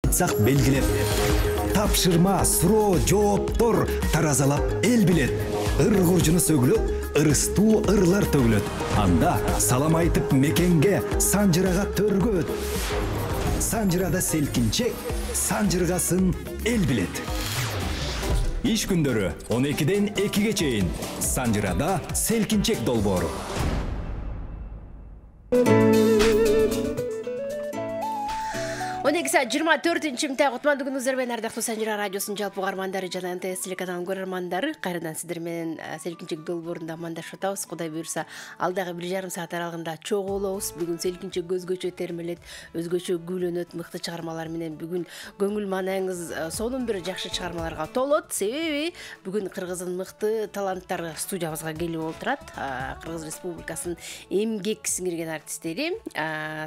айтсак белгилеп. Тапшырма, суроо, жооптор таразалап эл билет. Ыр куржуну сөгүлөт, ырыстуу ырлар төгүлөт. Анда салам айтып мекенге, Санжырага төргөт. Санжырада селкинчек, Санжыргасын эл билет. Иш күндөрү 12-ден 2-ге чейин Санжырада селкинчек долбоору. 24-миңте кутмандуу күнүңүздөр менен ардактуу Санжыра радиосунун жалпы угармандары жана НТС телеканалынын көрөрмандары, кайрадан сиздер менен селкинчек долбоорунда амандашып атабыз. Кудай буюрса, алдагы 1,5 саат аралыгында чогуу болобуз. Бүгүн селкинчек өзгөчө термелет, өзгөчө күйлөнөт, мыкты чыгармалар менен бүгүн көңүл маанайыңыз сонун бир жакшы чыгармаларга толот. Себеби бүгүн Кыргыздын мыкты таланттары студиябызга келип отурат. Кыргыз Республикасынын эмгек сиңирген артисттери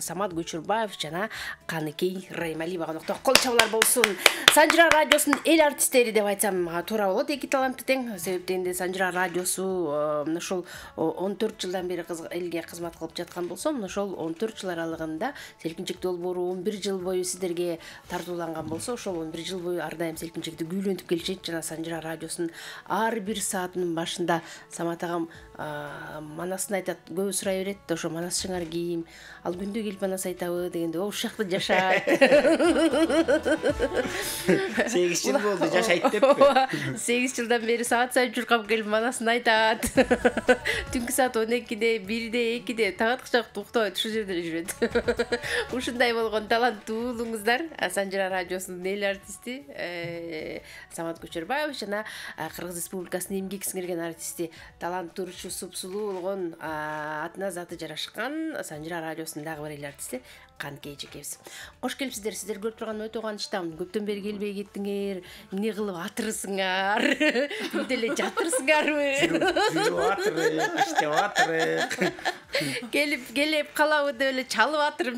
Самат Көчүрбаев жана Каныкей Раймалиева конокто. Кол чабуулар болсун. Санжыра радиосунун эл артисттери деп айтсам туура болот. Эки талантты тең. Себептен Санжыра радиосу ошол 14 жылдан бери элге кызмат кылып жаткан болсо, ошол 14 жыл аралыгында селкинчек долбоору 11 жыл бою сиздерге тартууланган болсо, ошол 11 жыл бою ар дайым селкинчекти күйлөнтүп келишет жана Санжыра радиосунун ар бир саатынын башында Самат агам манасын айтат. Көбү сурай берет, ошо манасчыңар кийим, ал күндө келип манас айтабы дегенде, ошол жакта жашайт. 8 жыл болду жашайт деппи? 8 жылдан бери саат сайын чуркап келип манасын айтат. Түнкү саат 12-де, 1-де, 2-де тагатыкчак уктабай ушул жерде жүрөт. Ушундай болгон таланттуу уулуңуздар Санжыра радиосунун эл артисти Самат Көчүрбаев жана Кыргыз Республикасынын эмгек сиңирген артисти, талант турчу супсулуу болгон атына заты жарашкан Санжыра радиосунун дагы бир эл артисти Каныкей эжекебиз. Кош келипсиздер. Сиздер көрүп турган өтө кубанычтамын. Көптөн бери келбей кеттиңер. Эмне кылып атырсыңар? Үйдө эле жатырсыңарбы? Жүрүп атырып, иштеп атырып. Келип калабы деп эле чалып атырым,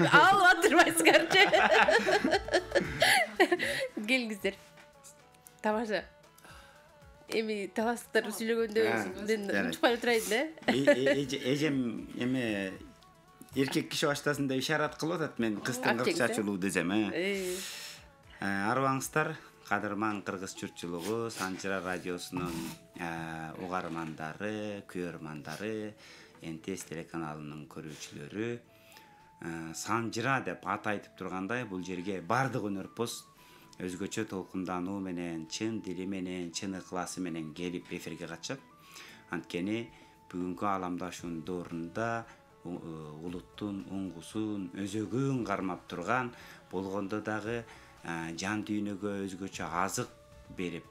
алып атырбайсыңарчы? Келиңиздер. Тамаша. Эми таластыктар сүйлөгөндөн учпай отурайын да. Эжем эме эркек киши баштасын деп ишарат кылып атат. Мен кыздын кырк чачылуу десем, арыбаңыздар, кадырман кыргыз журтчулугу, Санжыра радиосунун угармандары, көрөрмандары, НТС телеканалынын көрүүчүлөрү, Санжыра деп ат айтып тургандай, бул жерге бардык өнөрпоз өзгөчө толкундануу менен, чын дили менен, чын ыкласы менен келип эфирге катышат. Анткени бүгүнкү аламдашуунун доорунда улуттун уңгусун, өзөгүн кармап турган, болгондо дагы жан дүйнөгө өзгөчө азык берип,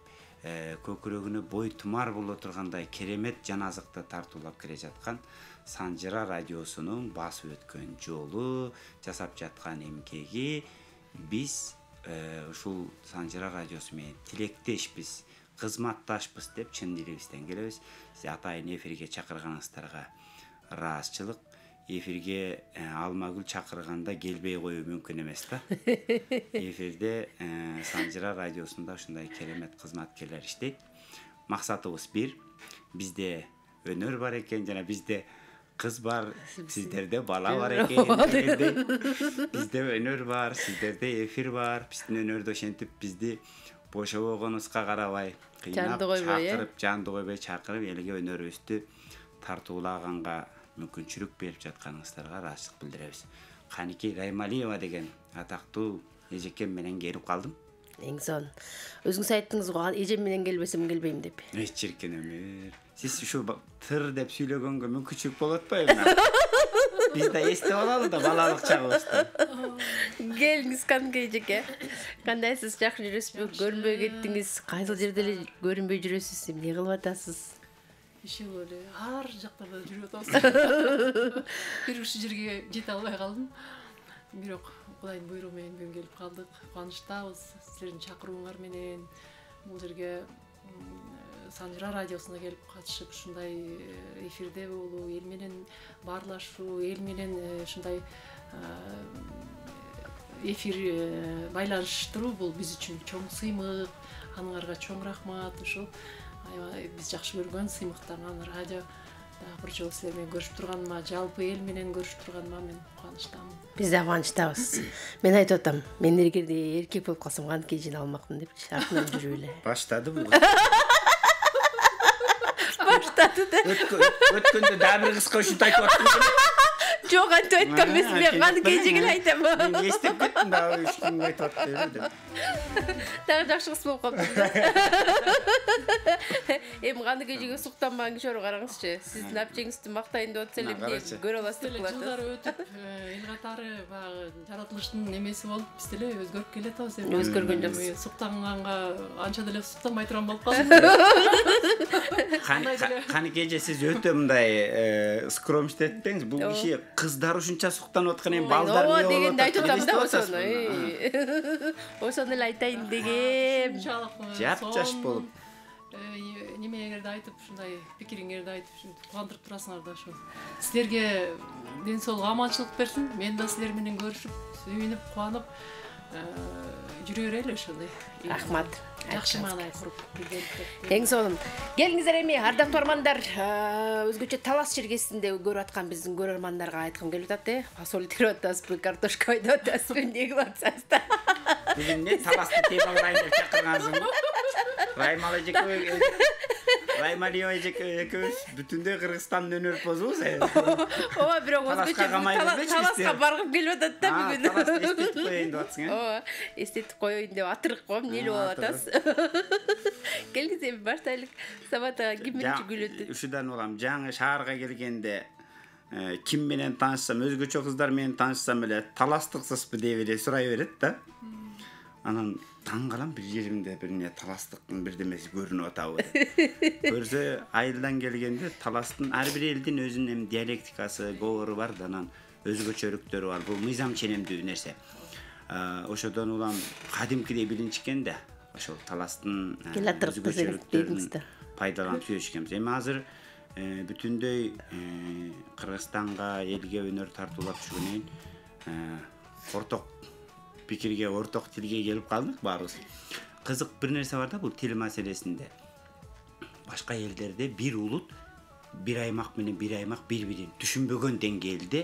көкүрөгүнө бой тумар боло тургандай керемет жан азыкты тартуулап келе жаткан Санжыра радиосунун басып өткөн жолу, жасап жаткан эмгеги биз ушул Санжыра радиосу менен тилектешпиз, кызматташпыз деп чын дилибизден келебиз. Сиз атайын эфирге чакырганыңыздарга ыраазычылык. Эфирге Алмагүл чакырганда келбей коюу мүмкүн эмес да. Эфирде Санжыра радиосунда ушундай керемет кызматкерлер иштейт. Максатыбыз бир. Бизде өнөр бар экен, жана бизде кыз бар, сиздерде бала бар экен. Бизде өнөр бар, сиздерде эфир бар. Биздин өнөрдө ошентип бизди бошобогонубузга карабай, кыйнап чакырып, жанды койбой чакырып, элге өнөрүбүздү тартуулаганга мүмкүнчүлүк берип жатканыңыздарга ыраазычылык билдиребиз. Каныкей Раймалиева деген атактуу эжекем менен келип калдым. Эң сон. Өзүңүз айттыңыз го, эжем менен келбесем келбейм деп. Чиркен өмүр. Сиз ушу тыр деп сүйлөгөнгө мүмкүнчүлүк болуп атпайбы? Биз да эстеп алалы да балалык чагыбызды. Келиңиз Каныкей эжеке. Кандайсыз, жакшы жүрөсүзбү? Көрүнбөй кеттиңиз. Кайсы жерде эле көрүнбөй жүрөсүз? Эмне кылып атасыз? Иши эле ар жактарда жүрүп атабыз. Бир ушул жерге жете албай калдым. Бирок Кудайдын буйругу менен бүгүн келип калдык. Кубанычтабыз силердин чакырууңар менен бул жерге Санжыра радиосуна келип катышып, ушундай эфирде болуу, эл менен баарлашуу, эл менен ушундай эфир байланыштыруу бул биз үчүн чоң сыймык. Аныңарга чоң рахмат. Ушул биз жакшы көргөн сыймыктардан радио Бир жолу силер менен көрүшүп турганыма, жалпы эл менен көрүшүп турганыма мен кубанычтамын. Биз да кубанычтабыз. Мен айтып атам, мен эгерде эркек болуп калсам кантип жине алмакмын депчи, артынан жүрүп эле. Баштады бул. Баштады да. Өткөндө дагы бир кызга ушинтип айтып аттым. Жок, антип айткан эмес, мен кантип жигил айтам. Мен эстеп кеттим дагы ушун айтып атты деп. Дагы жакшы кыз болуп калдым. Эми кандай кежиге суктанбаган киши караңызчы. Сиздин апчеңизди мактайын деп атса эле көрө аласыз деп калат. Жылдар өтүп, эл катары баягы жаратылыштын немеси болуп, биз деле өзгөрүп келатабыз эми. Өзгөргөн жоксуз. Суктанганга анча деле суктанбай турган болуп калдым. Каны кеже сиз өтө мындай скромность этпеңиз. Бул киши кыздар ушунча суктанып аткан эми балдар эмне дегенди айтып атам да ошону. Ошону эле айтайын дегем. Жап-жаш болуп. Немеңерди айтып, ушундай пикириңерди айтып, ушинтип кубандырып турасыңар да ошол. Силерге ден соолук, аманчылык берсин. Мен да силер менен көрүшүп, сүйүнүп, кубанып жүрө берели ошондой. Рахмат. Жакшы маанай куруп Эң сонун. Келиңиздер эми ардактуу армандар, өзгөчө Талас чергесинде көрүп аткан биздин көрөрмандарга айткым келип атат, фасоль терип атасызбы, картошка айдап атасызбы, эмне кылып атсаңыз да. Бүгүн эмне Таласты темалайын деп чакыргансыңбы? Раймалиева экөөбүз бүтүндөй Кыргызстандын өнөрпозубуз. Ооба, бирок өзгөчө Таласка баргым келип атат да бүгүн. Таласты эстетип коеюн деп атсың, Ооба, эстетип коеюн деп атырып коем, эмне болуп атасыз? Келгиз эми баштайлык. Самат ага ким менен күлөтү? Ушудан улам жаңы шаарга келгенде ким менен таанышсам, өзгөчө кыздар менен таанышсам эле таластыксызбы деп эле сурай берет да. Анан таң калам, бир жеримде бирине таластыктын бирдемеси көрүнүп атабы. Көрсө, айылдан келгенде Таластын ар бир элдин өзүнүн диалектикасы, говору бар да, анан өзгөчөлүктөрү бар. Бул мыйзам ченемдүү нерсе. Ошодон улам кадимкидей билинчкен да. Ошол Таластын өзгөчөлүктөрүн пайдаланып сүйлөшкөнбүз. Эми азыр бүтүндөй Кыргызстанга, элге өнөр тартуулап жүргөнүн орток пикирге, орток тилге келип калдык баарыбыз. Кызык бир нерсе бар да, бул тил маселесинде. Башка элдерде бир улут, бир аймак менен бир аймак бири-бирин түшүнбөгөн деңгээлде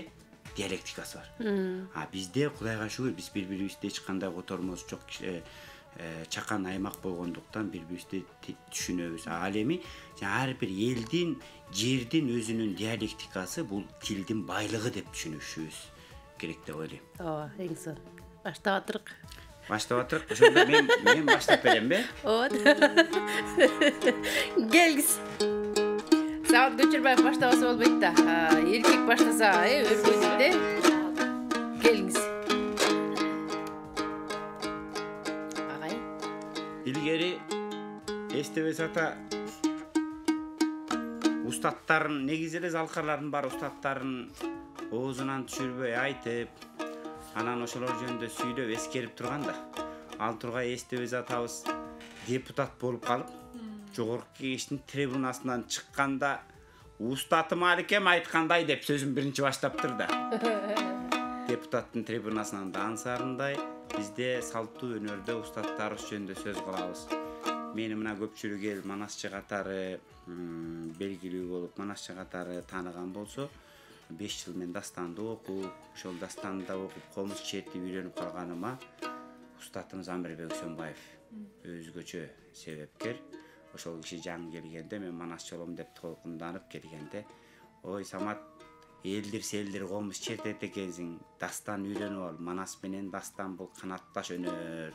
диалектикасы бар. Бизде Кудайга шүгүр, биз бири-бирибизди эч кандай котормос жок, чакан аймак болгондуктан бири-бирибизди түшүнөбүз. Ал эми ар бир элдин, жердин өзүнүн диалектикасы бул тилдин байлыгы деп түшүнүшүбүз керек деп ойлойм. Ооба, эң сонун. Баштап атырык. Ошондо мен баштап берем бе? Ооба. Келгиз. Самат Көчөрбаев баштабаса болбойт да. Эркек баштаса, өрбөйт да. Келгиз. Агай. Илгери эстебес ата устаттарын, негизи эле залкарлардын бар устаттарын оозунан түшүрбөй айтып, анан ошолор жөнүндө сүйлөп эскерип турган да. Ал тургай эстебес атабыз депутат болуп калып, жогорку кеңештин трибунасынан чыкканда устатым аликем айткандай деп сөзүн биринчи баштаптыр да. Депутаттын трибунасынан да ансарындай бизде салттуу өнөрдө устаттарыбыз жөнүндө сөз кылабыз. Мени мына көпчүлүк эл манасчы катары белгилүү болуп, манасчы катары тааныган болсо, 5 жыл мен дастанды окуп, ошол дастанда окуп комуз чертип үйрөнүп калганыма устатым Замирбек Үсөнбаев өзгөчө себепкер. Ошол киши жаңы келгенде, мен манасчы болом деп толкунданып келгенде, ой Самат, элдир селдир комуз чертет экенсиң, дастан үйрөнүп ал. Манас менен дастан бул канатташ өнөр.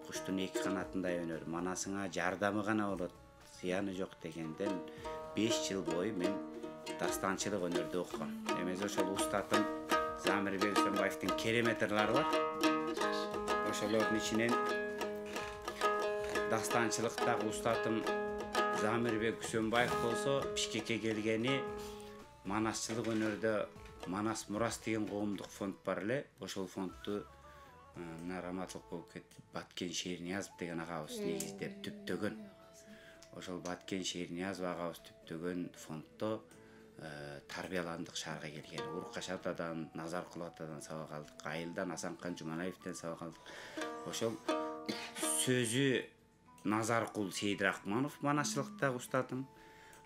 Куштун эки канатындай өнөр. Манасыңа жардамы гана болот, зыяны жок дегенден 5 жыл бою мен дастанчылык өнөрдү окугам. Эмесе ошол устатым Замирбек Үсөнбаевдин керемет ырлары бар. Ошолордун ичинен дастанчылыктагы устатым Замирбек Үсөнбаев болсо, Бишкекке келгени манасчылык өнөрдө Манас Мурас деген коомдук фонд бар эле. Ошол фондду мына раматлык болуп кетти, Баткен Шерниязов деген агабыз негиздеп түптөгөн. Ошол Баткен Шерниязов агабыз түптөгөн фонддо тарбияландык шаарга келген. Уркаш атадан, Назаркул атадан сабак алдык, Айылдан Асанкан Жуманаевден сабак алдык. Ошол сөзү Назаркул Сейдрахманов манасчылыктагы устатым.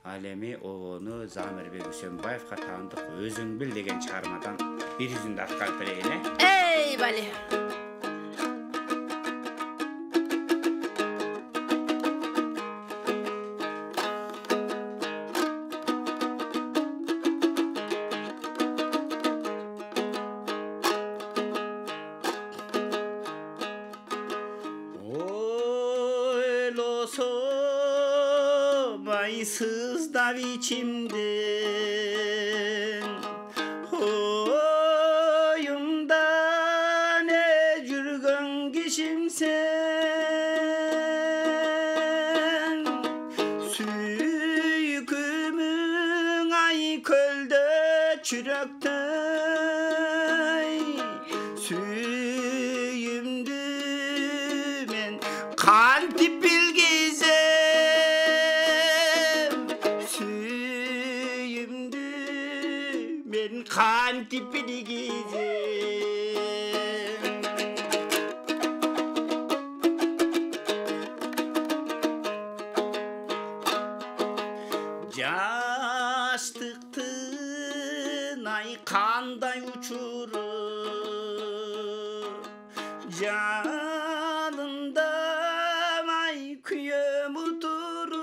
Ал эми обону Замирбек Үсөнбаевга таандык Өзүң бил деген чыгармадан бир жүзүндү аткарып берейин. Эй, бали. Sızda içimden oyumda ne jürgön kişim sen süykümün ay kölde çüröktey süyümdü men kantip bilgizem kan tipini gizem Jastıktın ay kanday uçurup Canında ay kuyum oturup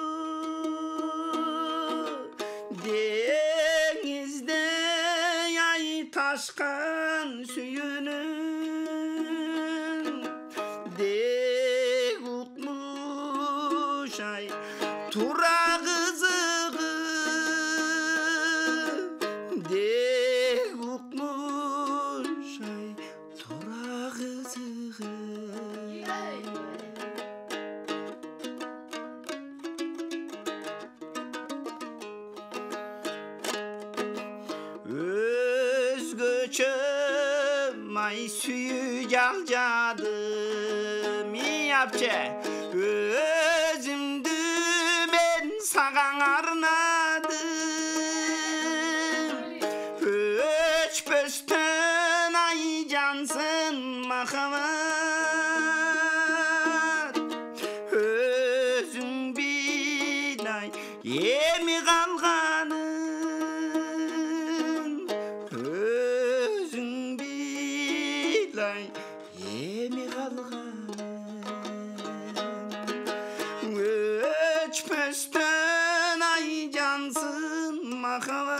Denizde taşkan suyunun dek utmuş ay tura kızığı dek utmuş ay tura kızığı Özgöçüm ay suyu calcadım yapça özümdü ben sagan arnadım öçpöstön ay cansın makamat özüm bilay yemi kalganım yemi kalgan öçpöstön ay cansın makavat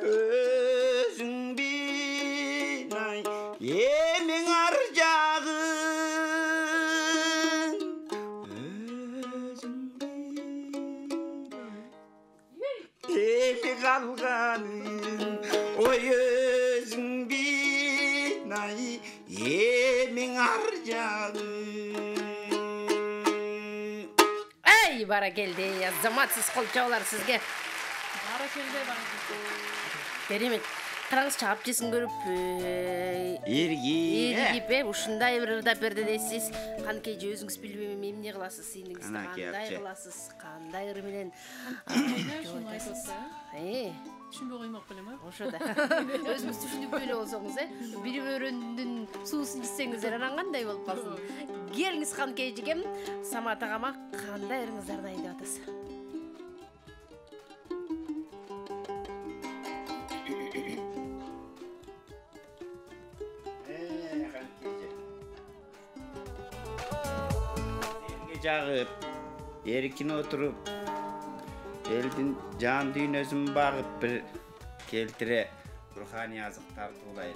özün bilay yemin arcağın özün bilay yemi kalganın oy özün bilay yemin arcağın Ey, bara geldi. Azamatsız kol çağlar sizge. Бара келди, бара келди. Керемет. Караңыз чаап жесин көрүп, эргип ушундай бир ырдап берди дейсиз. Канкей же өзүңүз билбейм, эмне кыласыз, сиңдиңизди кандай кыласыз, кандай ыры менен. Ушуну айтса, түшүнбөй коймок белем, ошо да. Өзүңүз түшүнүп эле болсоңуз, бири өрөндүн суусун ичсеңиздер анан кандай болуп калсын. Келиңиз Канкей жигем, Самат агама кандай ырыңыздарды дайындап атасыз? Жагып, эркин отуруп, элдин жан дүйнөсүн багып бир келтире руханий азык тартуулайт.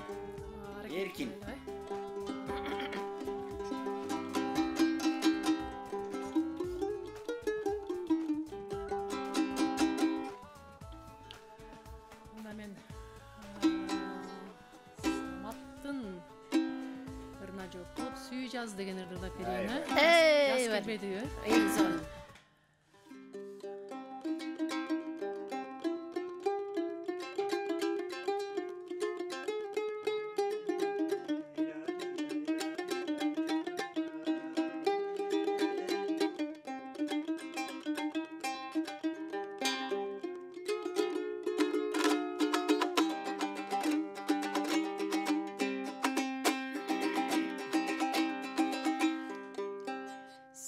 Эркин. Мына мен Саматтын ырына жооп кылып сүй жаз деген ырды ырдап берейин, Жаз келбедиби? Эң зор.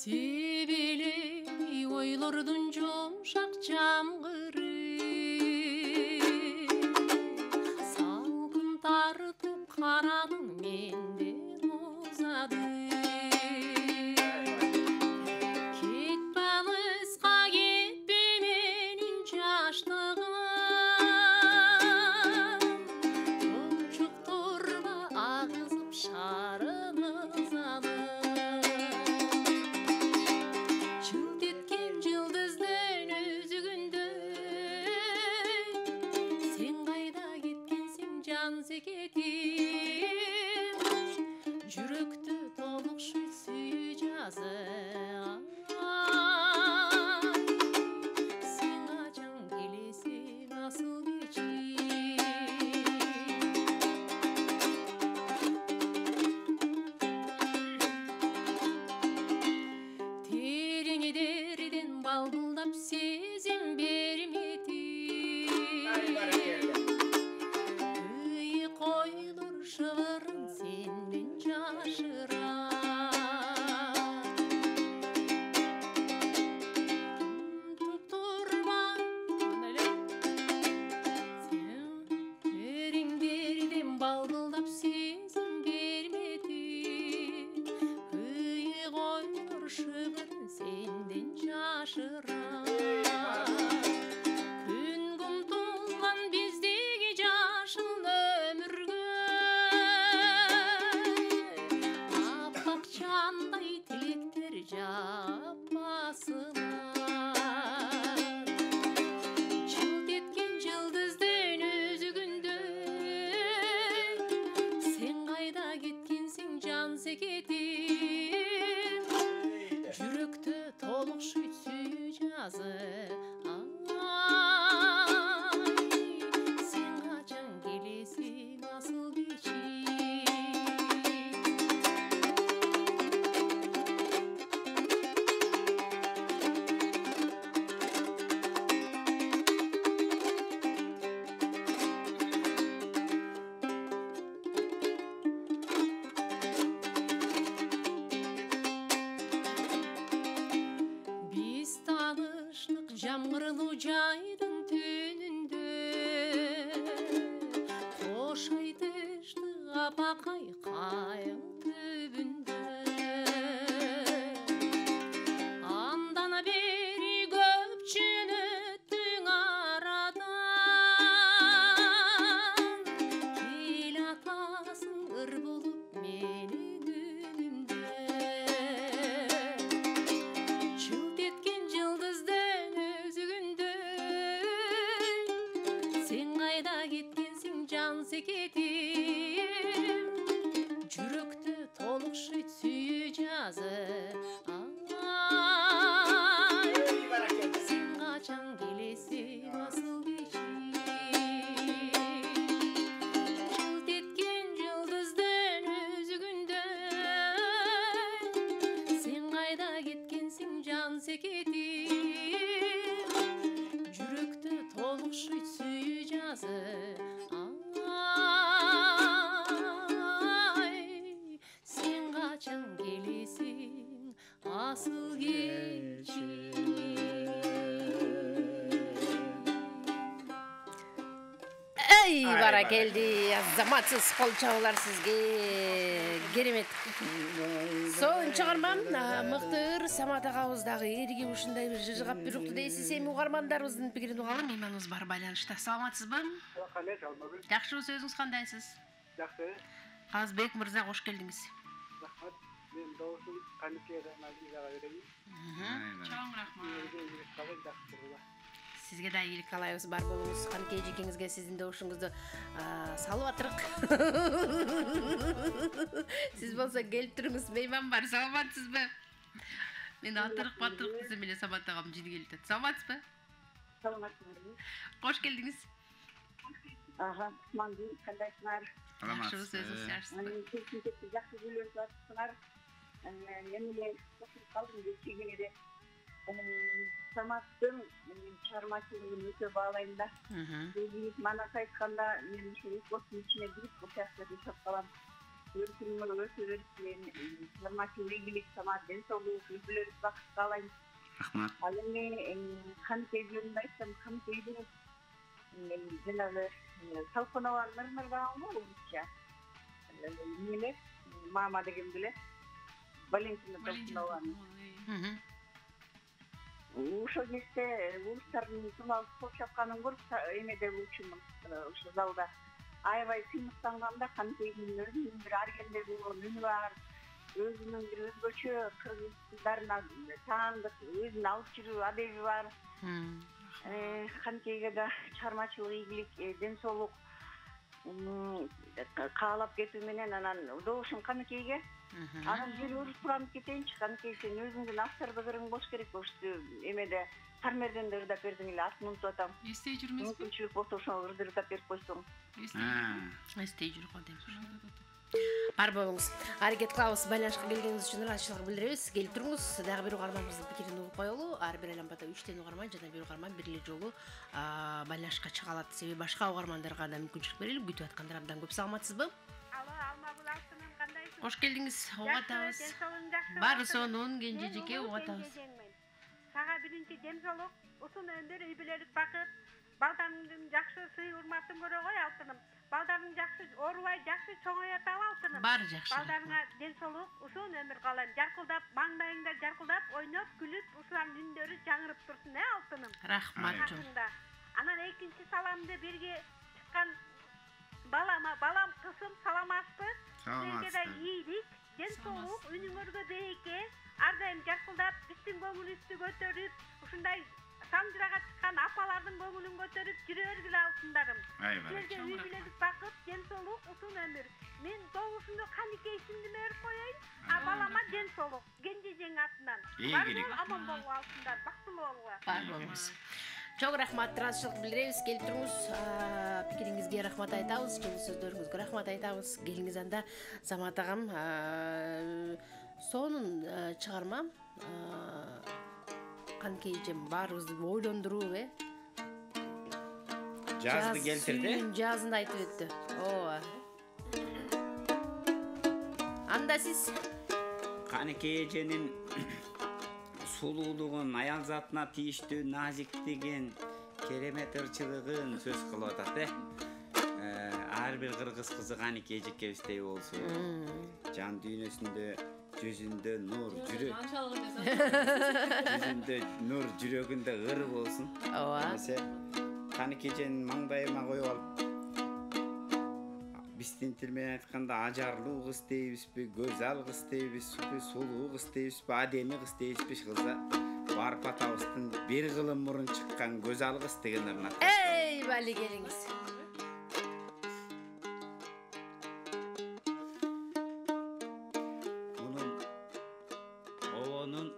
Sibili Таулардын жумшак жамгыры салкын тартып карадың менден узады кетпе алыска кетпе менин жаштыгым тончуктурба агызып шарыны ызаны чылт эткен жылдыздын үзүгүндөй сен кайда кеткенсиң жан секетим жүрөктү толукшуйт сүйүү жазы сен качан келесиң асыл кечим тереңедерден балбылдап сезим бермеди ый койлор шыбырын сенден жашыра турба сен тереңдерден балбылдап сезим бермеди ый койлор шыбырын сенден жашыра күн кумтулган биздеги жашыл өмүргө аппак чандай тилектер жаппасылар чылт эткен жылдыздын өзүгүндөй сен кайда кеткенсиң жан секетим жүрөктү толукшуйт сүйүү жазы сен качан келесиң асыл кечим биз таныштык жамгырлуу жайдын түнүндө кош айтыштык апакай кайың түбүндө андан бери көп жөнөттүң арадан кел атасың ыр болуп менин үнүмдө чылт эткен жылдыздын өзүгүндөй сен кайда кеткенсиң жан секетим жүрөктү толукшуйт сүйүү жазы сен качан келесиң асыл кечим чылт эткен жылдыздын өзүгүндөй сен кайда кеткенсиң жан секетим жүрөктү толукшуйт сүйүү жазы сен качан келесиң асыл кечим Ey баракелди азаматсыз кол чабуулар сизге керемет сонун чыгармам мыкты ыр Самат агабыз дагы эрги ушундай бир жыжыгап бурукту дейсиз эми угармандарыбыздын пикирин угалым мейманыбыз бар байланышта саламатсызбы жакшыбыз өзүңүз кандайсыз Жақсы. Казбек мырза кош келдиңиз Рахмат. Мен доосум Камикедан Азизага берейин. чоң рахмат Жақсы. сизге да ийгилик каалайбыз бар болуңуз Канке эжекеңизге сиздин добушуңузду салып атырык сиз болсо келип туруңуз мейман бар саламатсызбы мен атырык батырык десем эле Самат агам жини келип атат саламатсызбы Саламатсызбы. кош келдиңиз Кусманды кандайсыңар? жакшыбыз өзүңүз жакшысызбы Кечинекти жакшы күйлөрүп атсыңар. Мен эле калдым кечигине Саматтын чыгармачылыгын өтө баалайм да. Манас айтканда мен ушул эпостун ичине кирип бул сыяктуу жашап калам. Өтө берип мен чыгармачылык ийгилик, Самат ден соолук, үлгүлөр бакыт каалайм. Рахмат. Ал эми Каныкей жөнүндө айтсам, Каныкейдин жанагы Талконова Нырмырган болчу. Эмелер мама деген билет. Валентина Талконова. Ошол кезде улустардын жумалып чапканын көрүп эмеде учумун ошо залда аябай сыймыктанганда Каныкейдин өзүнүн бир аргенде болгон үнү бар, өзүнүн бир өзгөчө кыргыз кыздарына таандык өзүн алып жүрүү адеби бар. Каныкейге да чыгармачылык ийгилик, ден соолук каалап кетүү менен анан добушум Каныкейге. Анан бир уруп кетейинчи, Каныкей сен өзүңдүн автордугуң болуш керек. Ошо эмеде Тармерден да ырдап бердиң эле, атын унутуп атам. Эстей жүрмөсүңбү? Мүмкүнчүлүк болсо ошол ырдап берип койсоң. Эстей жүрүп калдым. Бар болуңуз. Аракет кылабыз. Байланышка келгениңиз үчүн ыраазычылык билдиребиз. Келип туруңуз. Дагы бир угарманыбыздын пикирин угуп коелу. Ар бир лампада 3 угарман жана бир угарман бир эле жолу байланышка чыга алат. Себеби башка угармандарга да мүмкүнчүлүк берели. Күтүп аткандар абдан көп. Саламатсызбы? Алло, Алмагүл Алтыным, кандайсыз? Кош келдиңиз. Угатабыз. Баары сонун кенжежеке угатабыз. Сага биринчи дем соолук, узун өмүр, үй бүлөлүк бакыт, балдарыңдын жакшы сый урматын көрө кой Алтыным. Балдарың жакшы оорубай, жакшы чоңоятабы Алтыным. Баары жакшы. Балдарыңа ден соолук, узун өмүр каалайм. Жаркылдап, маңдайыңда жаркылдап, ойноп, күлүп, ушулардын үндөрү жаңырып турсун, Алтыным. Рахмат. Анан экинчи саламды бирге чыккан балам кызым саламатсызбы? Сизге да ийгилик, ден соолук, үнүңөргө береке, ар дайым жаркылдап, биздин көңүлүбүздү көтөрүп, ушундай самжырага чыккан апалардын көңүлүн көтөрүп жүрө бергиле Алтындарым. Силерге үй бүлөлүк бакыт, ден соолук, узун өмүр. Мен добушумду Каныкей сиңдиме берип коеюн, балама ден соолук, кенжежең атынан. Бар бол, аман бол Алтындар, бактылуу болгула. Бар болуңуз. Чоң рахмат, ыраазычылык билдиребиз. Келип туруңуз. Пикириңизге рахмат айтабыз, жылуу сөздөрүңүзгө рахмат айтабыз. Келиңиз анда Самат агам сонун чыгарма. Каныкейжем баарыбызды ойлондуруп, Жазды келтирди. Жазын айтып өттү. Ооба. Анда сиз Каныкейженин сулуулугун, аял затына тийиштүү назиктигин, керемет ырчылыгын сөз кылып атат, ар бир кыргыз кызы Каныкей эжекебиздей болсун. Жан дүйнөсүндө жүзүндө нур, жүзүндө нур, жүрөгүндө ыр болсун. Ооба. Каныкейженин маңдайыма коюп алып, биздин тил менен айтканда ажарлуу кыз дейбизби, көзал кыз дейбизби, сулуу кыз дейбизби, адеми кыз дейбизби, кызга барып атабыздын бир кылым мурун чыккан көзал кыз деген ырын атат. Эй, бали келиңиз. Мунун обонун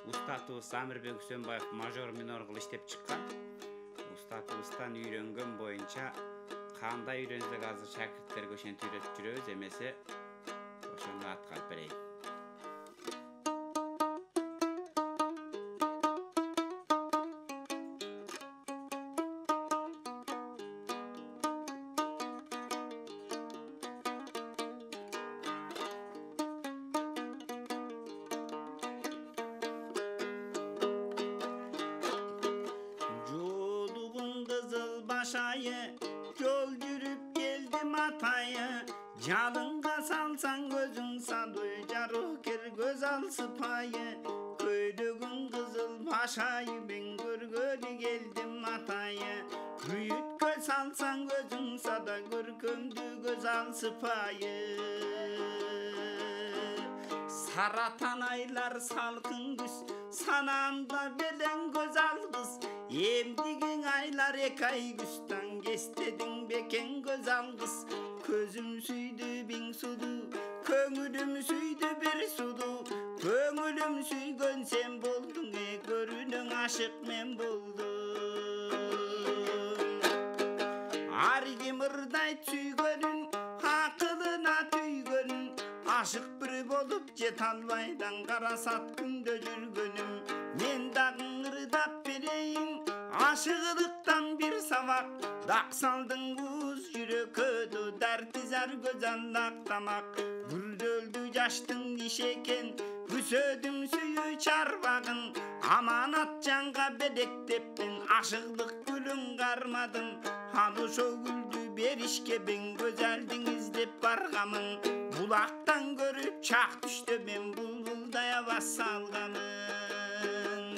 устатыбыз Амирбек Үсөнбаев мажор минор кылып иштеп чыккан. Устатыбыздан үйрөнгөн боюнча кандай үйрөнсөк азыр шакирттерге ошентип үйрөтүп жүрөбүз, эмесе ошону аткарып берейин. Жолугун кызыл башайы, жол жүрүп келдим атайы, жалынга салсаң көзүң садой, жарокер көз ал сыпайы, көйдөгүн кызыл башайы, мен көргөлү келдим атайы, күйүткө салсаң көзүң сада, көркөмдүү көз ал сыпайы. Саратан айлар салкын күз, санамда белең көз ал кыз, эмдигиң айлар эки ай күстан, кестедиң бекен көз ал кыз, көзүм сүйдү биң суду, көңүлүм сүйдү бир суду, көңүлүм сүйгөн сен болдуң, көрүнөң ашык мен болдум. Ар ким ырдайт сүйгөнүн, акылына түйгөнүн, ашык бир болуп жете албайдан карасат күндө жүргөнүм, мен дагы ырдап берейин, ашыгылыктан бир сабак, дак салдың куз жүрөккө, дарти зар көз алак тамак, бүрдөлдү жаштың ишекен күсөдүң сүйүү чарбагын аманат жанга бедектеппин ашыгдык гүлүн кармадым ал ошо гүлдү беришке мен көзалдың издеп баргамын булактан көрүп чак түштө мен булбулдай аба салгамын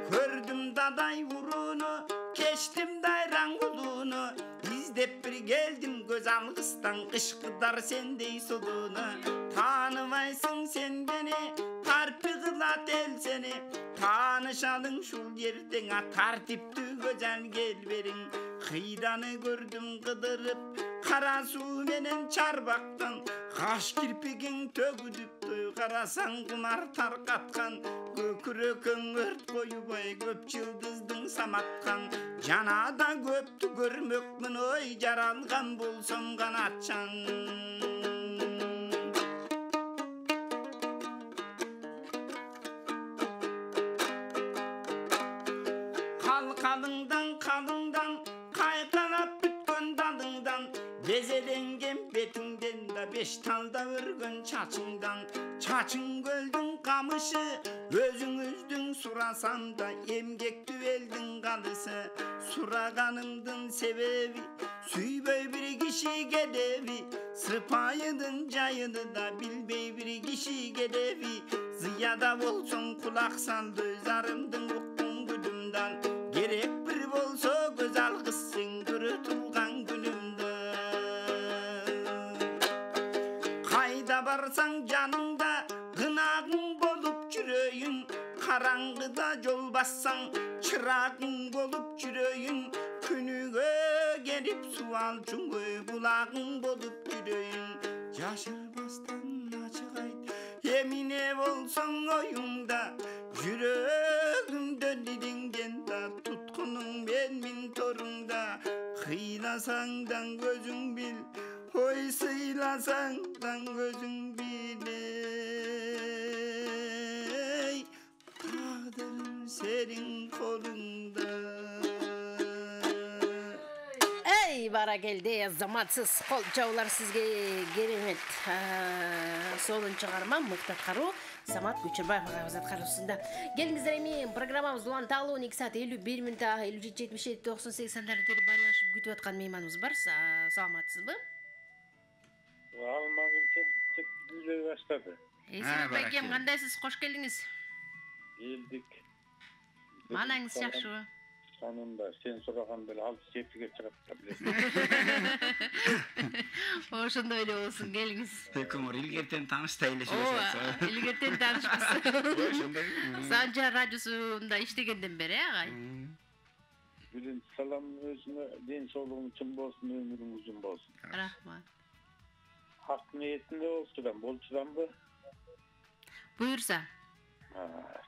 көрдүм дадай урууну кечтим дайран кулууну издеп бир келдим көз алгыстан кышкыдар сендей сулууну тааныбайсың сен мени тарпи кылат эл сени таанышалың шул жердең тартиптүү көзал келбериң кыйраны көрдүм кыдырып кара суу менен чарбактан каш кирпигиң төгүдүптөй карасаң кумар таркаткан көкүрөкөң өрт коюбай көп жылдыздың саматкан жанада көптү көрмөкмүн ой жаралган болсом канатчан қалыңдан қайқалап бүткөн далыңдан безеленген бетіңден да беш талда өргөн чачыңдан чачың көлдің камышы өзүңүздүң сурасам да эмгектүү элдин калысы сураганымдын себеби сүйбөй бир киши келеби сыпайыдын жайыны да билбей бир киши келеби зыяда болсоң кулак салды зарымдын уктун гүлүмдан керек бир болсо көз алгысың көрө турган күнүмдө кайда барсаң жаныңда кынагың болуп жүрөйүн караңгыда жол бассаң чырагың болуп жүрөйүн күнүгө келип суалчуң ой булагың болуп жүрөйүн жашырбастан ачык айт эмине болсоң оюңда жүрөгүмдө дилиңген да туткунуң менмин торуңда кыйласаңдан көзүң бил ой сыйласаңдан көзүң бил тагдырым сенин колуңда баракелде заматсыз кол жабуулар сизге керемет сонун чыгарма мыкты аткаруу Самат Көчөрбаев агабыз аткаруусунда. Келиңиздер эми программабыз уланталуу 2 саат 51 мүнөт 57-77-98 сандардыр байланышып күтүп аткан мейманыбыз бар. Саламатсызбы? Алмагынча күйлөй баштады. Эсилек байкем, кандайсыз? Кош келдиңиз. Келдик. Манаңыз жакшыбы? Сонунда сен сураганда эле 6-7ге чыгат да билесиң. Ошондой эле болсун, келиңиз. Көмөр илгертен тааныштай эле болсо. Илгертен таанышпыз. Ошондой. Санжар радиосунда иштегенден бери, агай. Биринчи салам өзүңө ден соолугуң чын болсун, өмүрүң узун болсун. Рахмат. Хак ниетинде болчуданбы? Буйрса.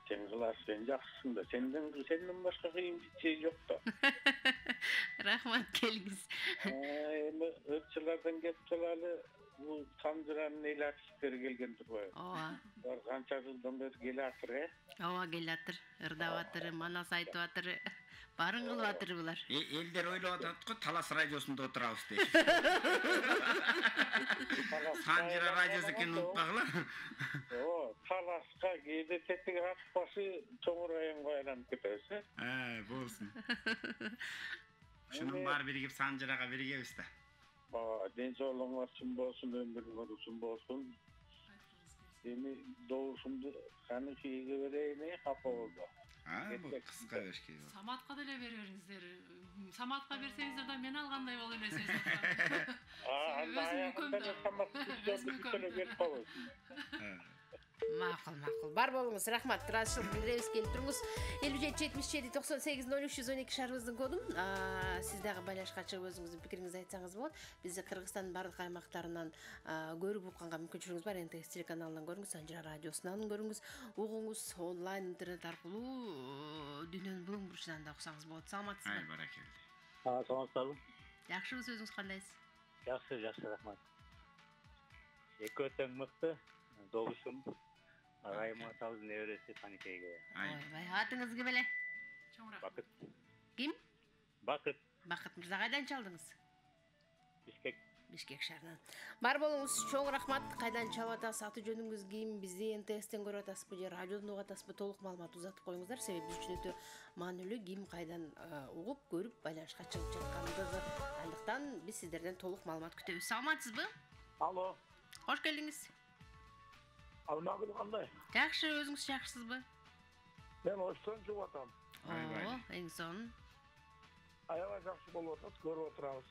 Sen kılarsın, жақсысың да. Senden başka kıyım bir şey yok da. Rahmat geliniz. Irkçılardan gelip çalalı bu Sandıran'ın neyle akışıkları gelgen durbayı. Var kança yıldan beri gel atır he? Gel atır. Irda atır, manas aytı atır. Barın kılıp atır bular. Elder öyle atatko Talas Radyosu'nda oturağız deyip. Sandıra Radyosu ken unutmağla. Talasqa gede tetik atpası çoğurayan koylanıp giderse. Bolsun. Şunun var biri gibi Sandıra'a biri gibi işte. Densoğluğun var çın bolsun, ömrün var çın bolsun. Demi doğuşumdu kanı şeyge vereyine kapı oldu. Bu kıska verişki. Samatqa dele bereriңиздер. Samatqa berseňizler da men alganday bolur elesiniz. Ayağımda da Samatqa berip koyuyorsun. Макул. Бар болуңуз, рахмат. Турашылык билдиребиз, келип туруңуз. 57-77-98-03-12 шаарыбыздын кодун. Сиз дагы байлашка чыгып өзүңүздүн пикириңизди айтсаңыз болот. Бизди Кыргызстандын бардык аймактарынан көрүп укканга мүмкүнчүлүгүңүз бар. НТС телеканалынан көрүңүз, Санжар радиосунан көрүңүз, угуңуз, онлайн интернет аркылуу дүйнөнүн булуң бурчунан да уксаңыз болот. Саламатсызбы? Баракелде. Саламатсызбы? Жакшыбыз, өзүңүз кандайсыз? Жакшы, рахмат. Эки өтөң мыкты, добушум. Райма Саудын эвереси Паникейге. Атыңыз ким эле? Бакыт. Ким? Бакыт. Бакыт мырза, кайдан чалдыңыз? Бишкек. Бишкек шаарынан. Бар болуңуз, чоң рахмат. Кайдан чалып атасыз, аты жөнүңүз ким, бизди НТСтен көрүп атасызбы же радиодон угуп атасызбы, толук маалымат узатып коюңуздар. Себеби биз үчүн өтө маанилүү ким кайдан угуп, көрүп, байланышка чыгып жаткандыгы. Андыктан биз сиздерден толук маалымат күтөбүз. Саламатсызбы? Алло. Кош келдиңиз. Алмагүл кандай? Жакшы, өзүңүз жакшысызбы? Мен Оштон чыгып атам. Эң сонун. Аябай жакшы болуп атат, көрүп отурабыз.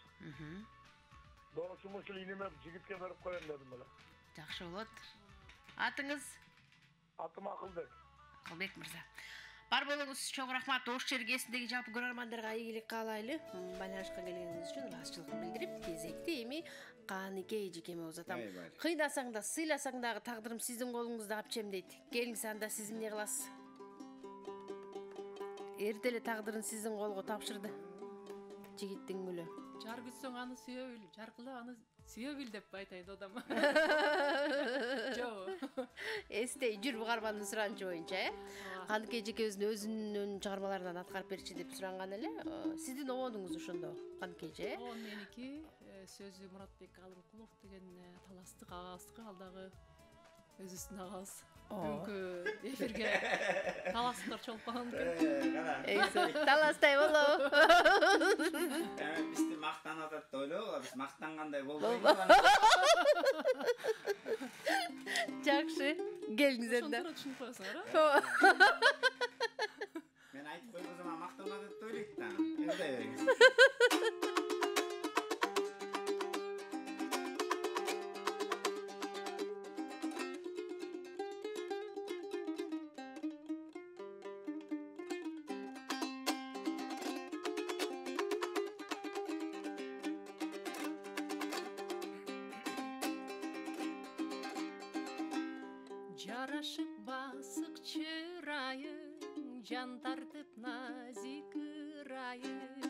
Доосум ушул инеме жигитке берип коем дедим эле. Жакшы болот. Атыңыз? Атым Акылбек. Акылбек мырза. Бар болуңуз, чоң рахмат. Ош чергесиндеги жалпы көрөрмандарга ийгилик каалайлы. Байланышка келгениңиз үчүн ыраазычылык билдирип, кезекти эми Кааникей эжекеме узатам. Кыйнасаң да, сыйласаң дагы тагдырым сиздин колуңузда апчем дейт. Келиңиз, анда сиз эмне кыласыз? Эртеле тагдырын сиздин колго тапшырды. Жигиттин мүлө. Жар күтсөң аны сүйө бил, жаркылап аны сүйө бил деп айтайын одам. Жоо. Эстей жүр угармандын суранычы боюнча, Кааникей эжекебиздин өзүнүн чыгармаларынан аткарып берчи деп суранган эле. Сиздин обондуңуз ошондо, Кааникей эже? Меники сөзү Муратбек Алымкулов деген таластык агабыздыкы, ал дагы өзүбүздүн агабыз. Бүгүнкү эфирге таластыктар чогулуп калган экен. Таластай болобу? Бизди мактанып атат деп ойлойбу, биз мактангандай болбойбу. Жакшы, келиңиз анда. Ошондо түшүнүп коесуңар, Мен айтып койгузам, мактанып атат деп ойлойт да. Эмне бериңиз? Жарашып басык чырайың, жан тартып назик ырайың.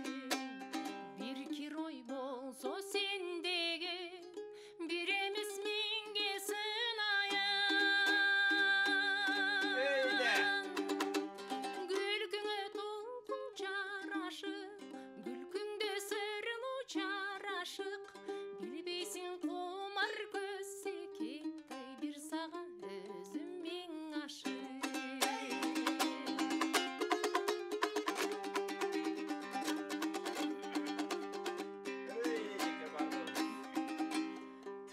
Бир кирой болсо сендеги, бир эмес миңге сынайын. Күлкүңө толкун жарашып, күлкүңдө сырлуу жарашык. Билбейсиң кумар көз секектай, бир сага өзүм миң ашык.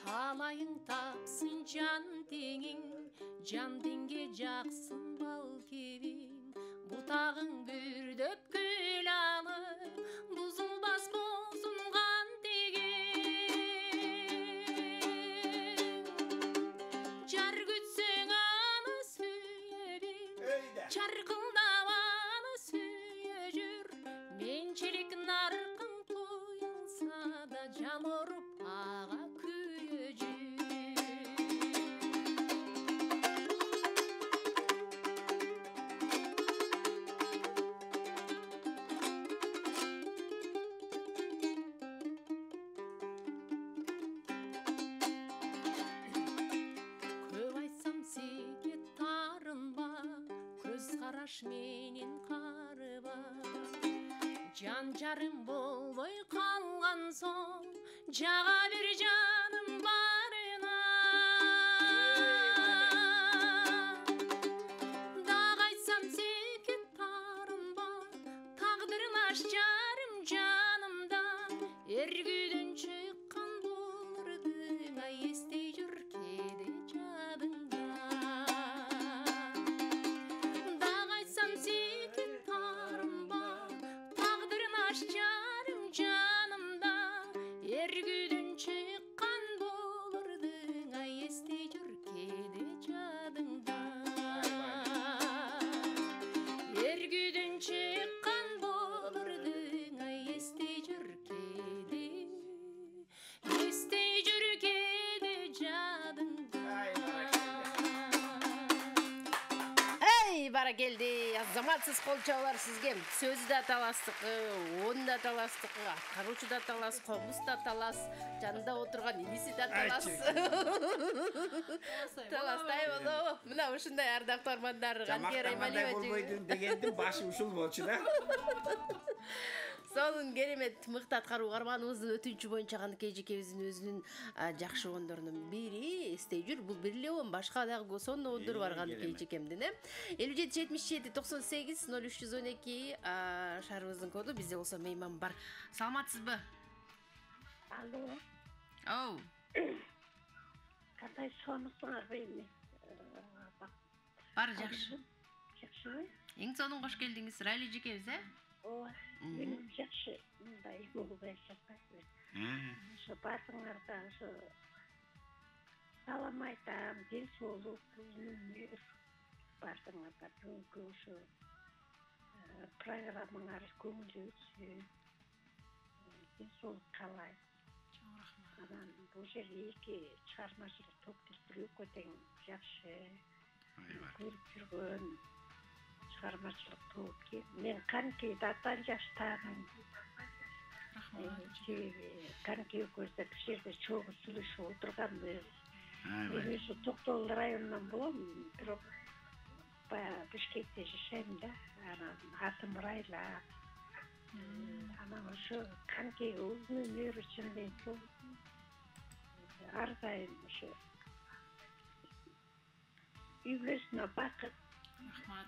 Талайың тапсын жан теңиң, жан теңге жаксын бал кебиң. Бутагың бүрдөп гүл алып, бузулбас болсун кан тегиң. Жар күтсөң аны сүйө бил, чаркылдап аны сүйө жүр. Менчилик наркың туюлса да, жан оруп ага күйө жүр. Көп айтсам сене тарынба, көз караш менен карыба. Жан жарым болбой калган соң, жага бир жаным барына. Дагы айтсам сене тарынба, тагдырын аш жарым жанымда. Эргүүдөн чыккан булырдың, ай эстей жүр кээде жадыңда. Дагы айтсам сене тарынба, тагдырын аш жарым жанымда. Эргүүдөн чыккан булырдың, ай эстей жүр кээде жадыңда. Эргүүдөн чыккан булырдың, ай эстей жүр кээде, эстей жүр кээде жадыңда. Эй, бара келди. Азаматсыз кол чабуулар сизге. Сөзү да таластыкы, он да таластыкы, аткаруучу да талас, комуз да талас, жанында отурган иниси да талас. Таластай болобу? Мына ушундай ардактуу армандар. Мактангандай болбойду дегендин башы ушул болчу да. Сонун керемет мыкты аткаруу арманыбыздын өтүнчү боюнча Каныкей эжекебиздин өзүнүн жакшы ондорунун бири эстей жүр. Бул бир эле башка дагы сонун ондор бар Каныкей эжекемдин, 57 77 98 0312 шаарыбыздын коду. Бизде болсо мейман бар. Саламатсызбы? Алло. Оу. Кандай сонусуңар бейни? Бар жакшы. Жакшыбы? Эң сонун кош келдиңиз. Райли эжекебиз, Ооба. Менин жакшы мындай болбой жатпайбы. Ошо баарыңарга ошо салам айтам, ден соолук, өмүр баарыңарга бүгүнкү ошо программаңар көңүлдүү өтсүн. Ден соолук каалайм. Анан бул жерде эки чыгармачылык топтуштуруп экөө тең жакшы көрүп жүргөн чыгармачылык топ экен. Мен Каныкейди атан жаштагым. Себеби Каныкей экөөбүз бир жерде чогуу сүйлөшүп отурганбыз. Мен ошо Токтогул районунан болом, бирок баягы Бишкекте жашайм да. Анан атым Райла. Анан ошо Каныкейге узун өмүр үчүн дейт. Ар дайым ошо үй бүлөсүнө бакыт. Рахмат.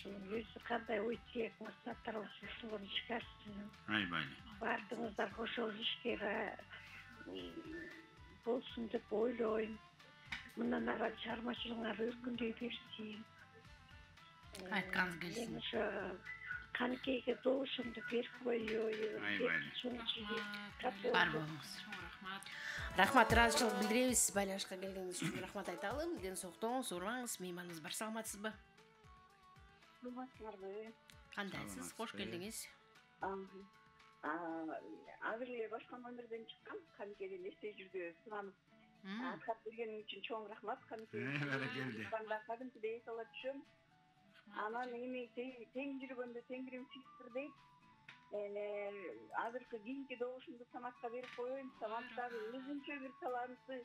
Өзү кандай ой тиек максаттар ушуларды чыгарсын. Айбайлы. Бардыңыздар ошол ишке болсун деп ойлойм. Мындан ары чыгармачылыгыңар өркүндөй берсин. Айтканыңыз келсин. Ошо Каныкейге добушумду берип коеюн. Бар болуңуз. Рахмат, ыраазычылык билдиребиз. Байланышка келгениңиз үчүн рахмат айталым. Ден соолуктуңуз, урмаңыз, мейманыбыз бар. Саламатсызбы? Саламатсызбы? Кандайсыз? Кош келдиңиз. Азыр эле башка номерден чыккам. Каныкейден эстей жүргө сунанып аткарып бергениң үчүн чоң рахмат. Каныкей кадимкидей эс ала түшөм. Анан эми тең жүргөндө теңирим сиздир дейт. Азыркы кийинки добушумду Саматка берип коеюн. Саматтагы өзүнчө бир талантты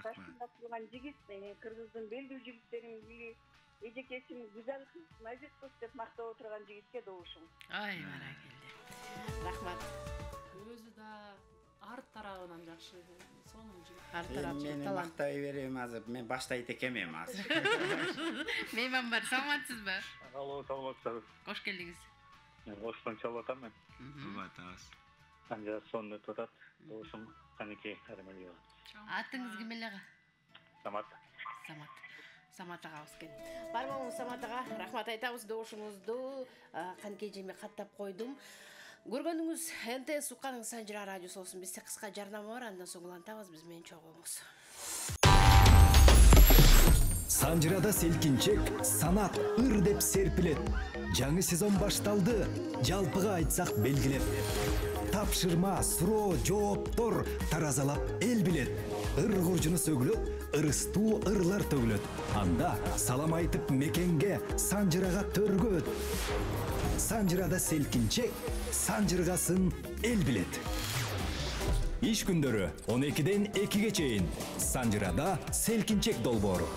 башкарып турган жигит, кыргыздын белдүү жигиттеринин бири эжекесин гүзал кыз Назикбек деп мактап отурган жигитке добушум. Ай, баракелде. Рахмат. Өзү да арт тарабынан жакшы, сонун жигит. Арт тарабы Мен талант. мактай берем азыр. Мен баштайт экенмин азыр. Мейман бар. Саламатсызбы? Алло, саламатсызбы? Кош келдиңиз. Мен Оштон чалып атам мен. Батас. Анжа сонун өтүп атат. Добушум Каныкей Арамалиева. Атыңыз ким эле ага? Самат. Самат агабыз экен. Бар болуңуз Самат ага. Рахмат айтабыз. Добушуңузду Каныкей эжеме каттап койдум. Көргөнүңүз НТС укканыңыз Санжира радиосу болсун. Бизде кыска жарнама бар, андан соң улантабыз. Биз менен чогуу болуңуз. Санжирада селкинчек санат ыр деп серпилет. Жаңы сезон башталды. Жалпыга айтсак белгилеп. Тапшырма, суроо, жооптор таразалап эл билет. Ыр куржуну сөгүлөт, ырыстуу ырлар төгүлөт. Анда салам айтып мекенге, Санжирага төргөт. Санжирада селкинчек, санжыргасын эл билет. Иш күндөрү 12-ден 2-ге чейин. Санжирада селкинчек долбоору.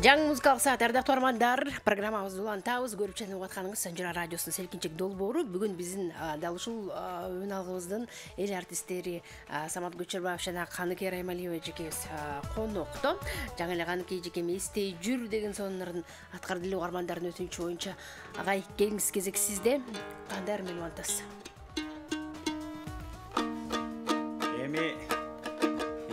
Жаңы музыкалык саат ардактуу армандар, программабызды улантабыз. Көрүп ченеп атканыңыз Санжира радиосунун селкинчек долбоору. Бүгүн биздин дал ушул өн алгыбыздын эл артисттери Самат Көчөрбаев жана Каныкей Раймалиева эжекебиз конокто. Жаңы эле Каныкей эжекем эстей жүр деген сонунун аткарды эле армандардын өтүнчү боюнча. Агай, келиңиз, кезек сизде. Кандай арман улантасыз? Эми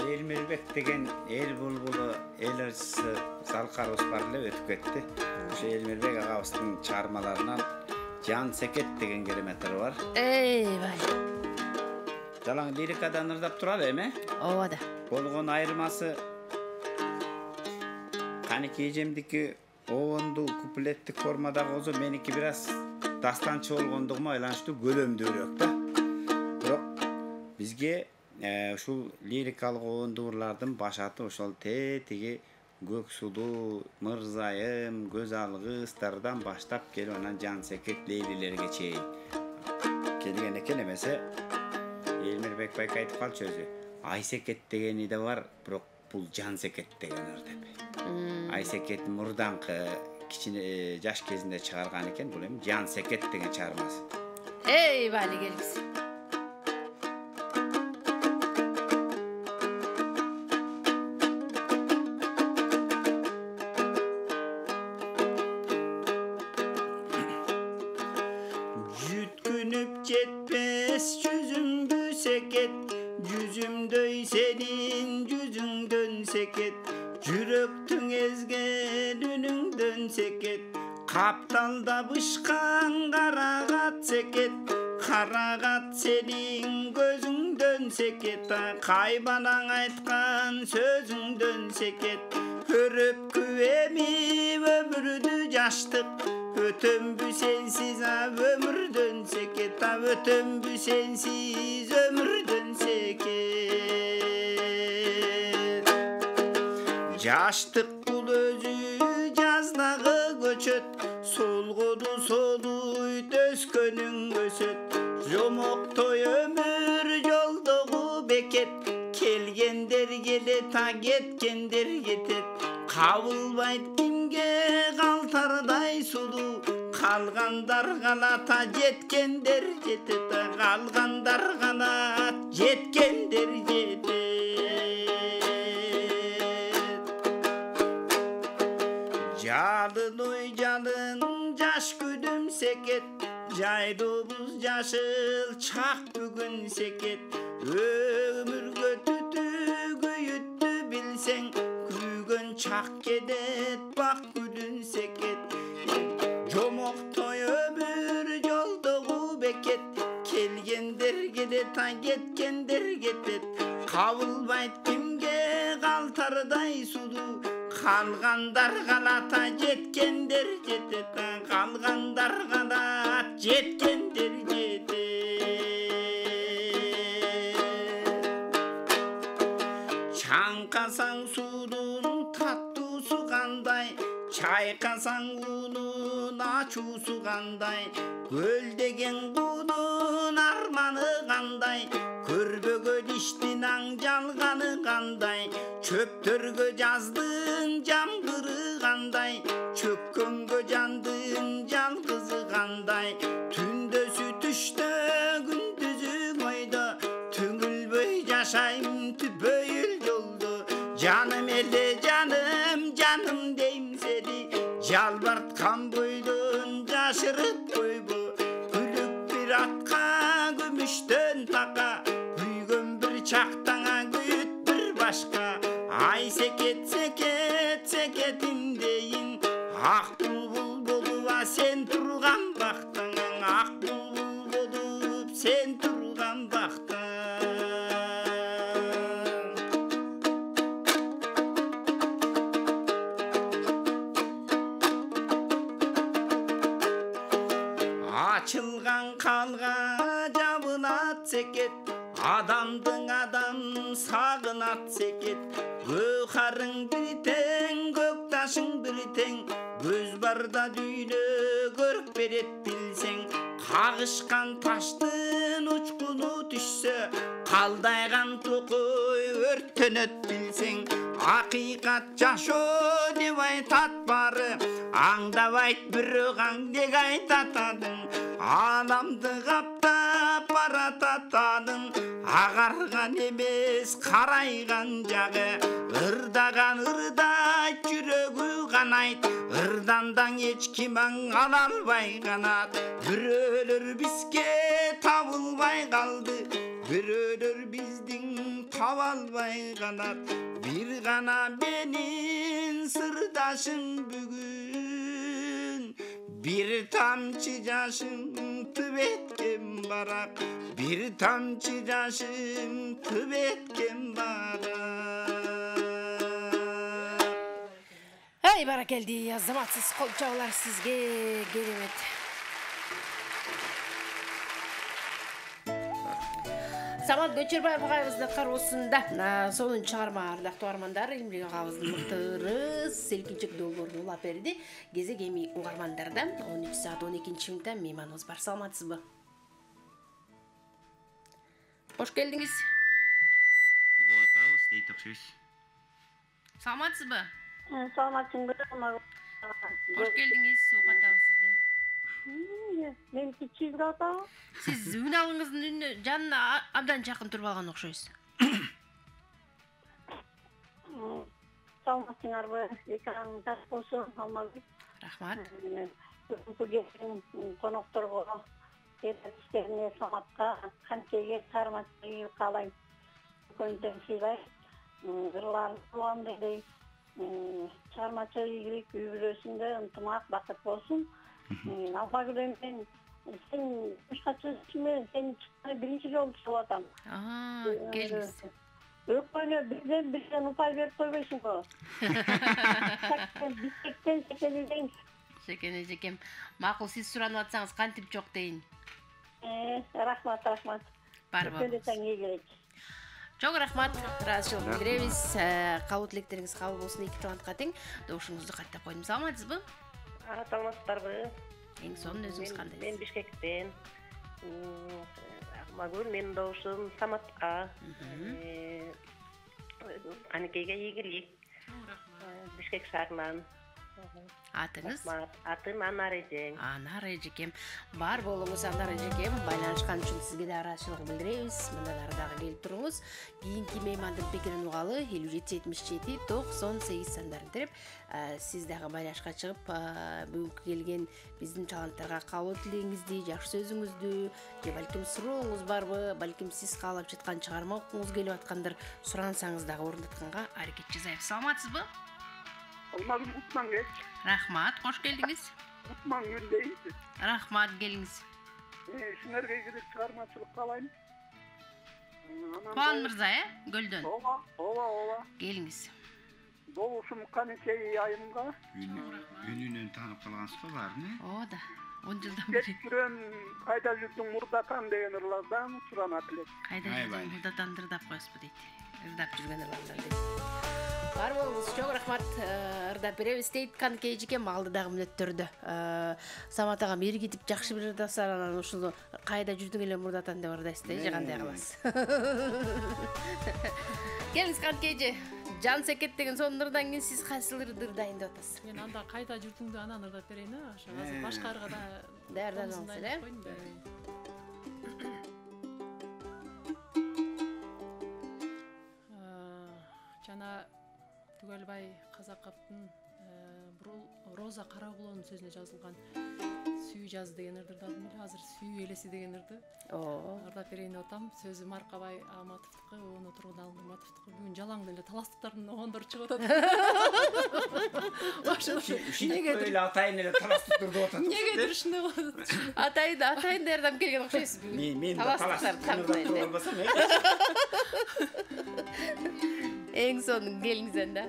Элмирбек деген эл булбулу эл ырчысы Залкарыбыз бар эле өтүп кетти. Ошо Элмирбек агабыздын чыгармаларынан Жан секет деген кереметтер бар. Бай. Жалаң лирикадан ырдап туралы эми? Ооба да. Болгон айырмасы Каныкей эжемдики обондуу куплеттик формадагы болсо, меники бир аз дастанчы болгондугума байланыштуу көлөмдүүрөөк да. Бирок бизге ушул лирикалык обондуулардын башаты ошол тетиги көк сулуу, мырзайым, көз алгыстардан баштап келип анан Жан секет лейлилерге чейин келген экен. Эмесе Элмирбек байка айтып калчу өзү. Ай секет дегени да бар, бирок бул Жан секет деген ыр деп. Ай секет мурдаңкы кичине жаш кезинде чыгарган экен. Бул эми Жан Секет деген чыгармасы. Эй, бали келгиз. Жүткүнүп жетпес жүзүмдү секет, жүзүмдөй сенин жүзүңдөн секет, жүрөктүң эзген үнүңдөн секет, капталда бышкан карагат секет, карагат сенин көзүңдөн секет, кайбанаң айткан сөзүңдөн секет, көрөпкү эми өмүрдү жаштык, ötömbü sensiz ömürden seket, ötömbü sensiz ömürden seket. Yaştık bul özü жаздагы көчөт, солгоду солуй төскөнүң көсөт, жомоктой өмүр жолдогу бекет, келгендер келет, кеткендер кетет, кабылбайт кимге калтардай сулуу, калгандар галата жеткендер жетет, калгандар галат жеткендер жетет. Жалын ой жалын жаш күдүм секет, жайдубуз жашыл чак бүгүн секет, өмүргө түтү күйүттү билсең, күйгөн чак кетет бак күдүн секет, жомоктой өмүр жолдогу бекет, келгендер келет, кеткендер кетет, кабылбайт кимге калтардай сулуу, kalgandar galata жеткендер жетет, kalgandar galat жеткендер жетет. Чаңкасаң судун таттуусу кандай, чайкасаң унун ачуусу кандай, көлдеген кудун арманы кандай, көрбөгөн иштин аң жалганы кандай, чөптөргө жаздын жамгыры кандай, чөккөнгө жандын жалгызы кандай, түндөсү түштө күндүзү ойдо, түңүлбөй жашайм түпөйүл жолдо, жаным эле жаным жаным дейм сени, жалбарткан бойдон жашырып койбо, күлүп бир атка күмүштөн така, күйгөн бир чактаңа күйүт бир башка, ай секет секет секетим дейин, ак булбул болуп сен турган бактың, ак булбул болуп сен турган бактың. Ачылган калга жабылат секет, адамдың адам сагынат секет, өкарың бир тең, көк ташың бир тең, көз барда дүйнө көрк берет билсең, кагышкан таштын учкуну түшсө, калдайган токой өрттөнөт билсең, акыйкат жашоо деп айтат бары, аңдабайт бирөө аңдек айтат адың, аламды каптап баратат адың, агарган эмес карайган жагы, ырдаган ырдайт жүрөгү канайт, ырдандан эч ким ала албай канат, бирөөлөр бизге табылбай калды, бирөөлөр биздин таба албай канат, бир гана менин сырдашым бүгүн, bir tamчы жашым тып эткен барак, bir tamчы жашым тып эткен барак. Ай, баракелди, азаматсыз кол чабуулар сизге, керемет. Самат Көчөрбаев агайыбыздын кароосунда сонун чыгарма ардактуу угармандар, Элмирек агабыздын мыктыры селкинчек долбоорун улап берди. Кезек эми угармандарда 13 саат 12 мүнөттө мейманыбыз бар. Саламатсызбы? Кош келдиңиз. Угатабыз, дейт окшойсуз. Саламатсызбы? Саламатсыңбы? Hoş geldiniz. Soğuk atağım sizde. Мен кичигип атабы? Siz ünalыңыздын үнү жанына абдан жакын туруп алган окшойсуз. Саламатсыңарбы? Экраның так болсун, Алмазбек. Рахмат. Бүгүнкү келген конокторго, эртектерине, Саматка, Канчеге карматчылык каалайм. Көңүлдөн сыйлайм. Ырларын кылам деди. Чармачылык ийгилик, үй бүлөсүндө ынтымак, бакыт болсун. Албагүлөм мен сен башкачысымен сен чыкканы биринчи жолу чыгып атам. Келиңиз. Өкпөнө бирден упай берип койбойсуңбу? Бискектен секениден. Шекене жекем. Макул сиз суранып атсаңыз кантип жок дейин. Рахмат. Бар болуңуз. Çok rahmat. Разышылык билдиребиз. Кабыл тилектериңиз кабыл болсун. 2 талантка тең. Добушуңузду каттап койдум. Саламатсызбы? Саламатсыздарбы? Эң сонун өзүңүз кандайсыз? Мен Бишкектен. Магул менин добушум Саматка. Анекеге ийгилик. Бишкек шаарынан. Атыңыз? Атым Анар эжең. Анар эжекем. Бар болуңуз Анар эжекем. Байланышкан үчүн сизге да ыраазычылык билдиребиз. Мындан ары дагы келип туруңуз. Кийинки меймандын пикирин угалы 57-77-98 сандарын терип, сиз дагы байланышка чыгып, бүгүнкү келген биздин таланттарга кабыл тилегиңизди, жакшы сөзүңүздү, же балким сурооңуз барбы, балким сиз каалап жаткан чыгарма окугуңуз келип аткандыр, сурансаңыз дагы орундатканга аракет жасайбыз. Саламатсызбы? Алмазым Усман кел. Рахмат, кош келдиңиз. Усман Гүлдейсиз. Рахмат, келиңиз. Силерге ийгилик чыгармачылык каалайм. Кубан мырза, Гөлдөн. Ооба. Келиңиз. Добушум канчей айымга. Үнүнөн таанып калгансызбы баарын? Оода. 10 жылдан бери. Кеткүрөн кайда жүрдүң мурдатан деген ырлардан суранат элек. Кайда жүрдүң мурдатан ырдап коесузбу дейт. Ырдап жүргөн ырлардан дейт. Бар болуңуз, чоң рахмат. Ырдап беребиз дейт Канкей эжекем алдыдагы мүнөттөрдө. Самат агам эргитип жакшы бир ырдасар, анан ушул кайда жүрдүң эле мурдатан деп ырдайсыз да, же кандай кыласыз? Келиңиз Канкей эже. Жан секет деген сонун ырдан кийин сиз кайсы ырды ырдайын деп атасыз? Мен анда кайда жүрдүңдү анан ырдап берейин, ошо азыр башкарга да даярданыңыз эле. Жана Түгөлбай Казаковдун Роза Карагулонун сөзүнө жазылган Сүй жаз деген ырды ырдадым эле. Азыр Сүй элеси деген ырды ырдап берейин деп атам. Сөзү Маркабай Аматовдуку, ону Тургун Алматовдуку. Бүгүн жалаң эле таластыктардын оңондору чыгып атат. Ушинеге эле атайын эле таластыктыр деп атат. Негедир ушундай болот. Атайын даярдап келген окшойсуз бүгүн. Мен таластыктар турган болсом, эң сонун келиңиз анда.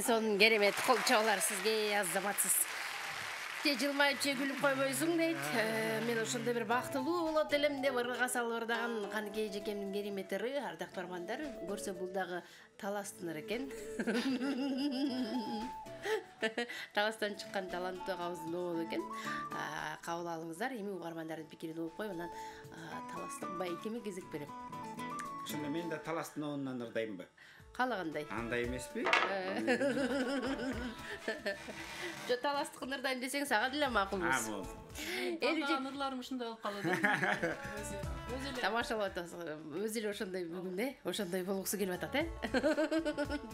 Эдисон керемет кол чабуулар сизге азаматсыз. Же жылмайып же күлүп койбойсуң дейт. Мен ошондой бир бактылуу болот элем деп ырга салып ырдаган Каныкей жекемдин кереметтери, ардактуу армандар, көрсө бул дагы таластыныр экен. Таластан чыккан таланттуу агабыздын оолу экен. Кабыл алыңыздар, эми угармандардын пикирин угуп коюп, анан таластык байкеме кезек берем. Ошондо мен да таластын оонунан ырдаймбы? Каалагандай. Андай эмеспи? Жо таластыкын ырдайм десең сага деле макулбуз. Ырларым ушундай болуп калды. Тамашалап атасыз. Өзү эле ошондой бүгүн, ошондой болгусу келип атат,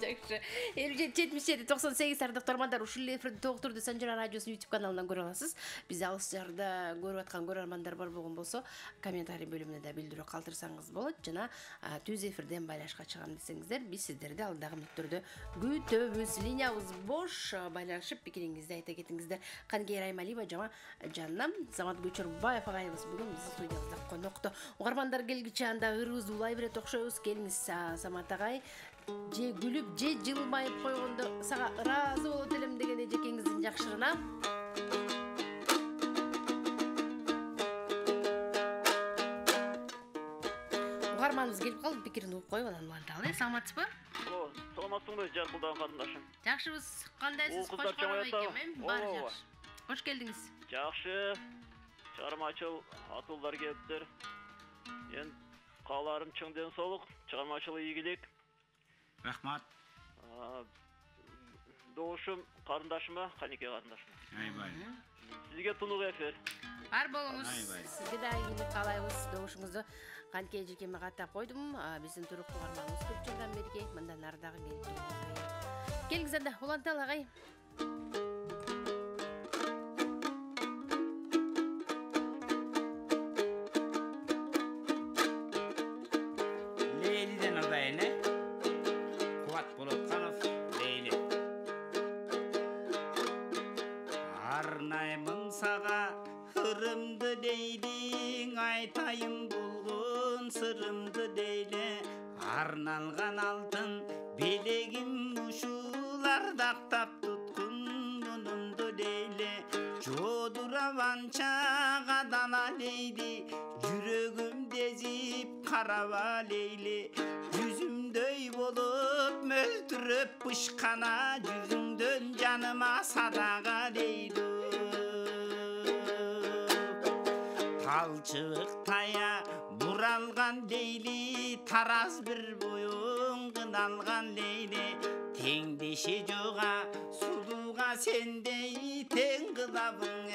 Жакшы. 77-98 ардактуу армандар, ушул эфирди Токтурду Санжира радиосунун YouTube каналынан көрө аласыз. Биз алыс жарда көрүп аткан көрөрмандар бар болгон болсо, комментарий бөлүмүнө да билдирүү калтырсаңыз болот. Жана түз эфирден байлашка чыгам десеңиздер, биз сиздерди алдагы мүнөттөрдө күтөбүз. Линиябыз бош, байлашып пикириңизди айта кетиңиздер. Каныкей Раймалиева жана жанам Самат Көчөрбаев агайыбыз бүгүн биздин студиябызда конокто. Угармандар келгиче анда ырыбыз улай берет окшойбуз. Келиңиз Самат агай. Же күлүп, же жылмайып койгондо сага ыраазы болот элем деген эжекеңиздин жакшырына. Угарманыбыз келип калды, пикирин угуп коюп анан уланталы. Саламатсызбы? Саламатсыңбы, жакылдаган кандашым? Жакшыбыз. Кандайсыз? Кош карабай экен, баары жакшы. Кош келдиңиз. Жакшы. Чыгармачыл атуулар келиптир. Мен кааларым чың ден соолук, чыгармачыл ийгилик. Рахмат. Добушум карындашыма, Каныкей карындашыма. Айбай. Сизге тунук эфир. Бар болуңуз. Сизге да ийгилик каалайбыз. Добушуңузду Каныкей жекеме каттап койдум. Биздин туруктуу угарманыбыз көп жылдан берги мындан ары дагы келип. Келиңиз анда, уланталы агай. Лейлиден ырдайын, Кубат Болотканов, Лейли. Арнаймын сага ырымды дейдиң, айтайын болгон сырымды дейле. Арналган алтын белегим ушул, ардактап туткун мунумду дейле. Жодурап анча кадана дейди, жүрөгүм дезип караба лейли. Жүзүмдөй болуп мөлтүрөп бышкана, жүзүңдөн жаныма садага дейди. Талчыбык тая буралган дейли, тараз бир боюң кыналган лейли. Теңдеши жога сулууга сендей, тең кылабың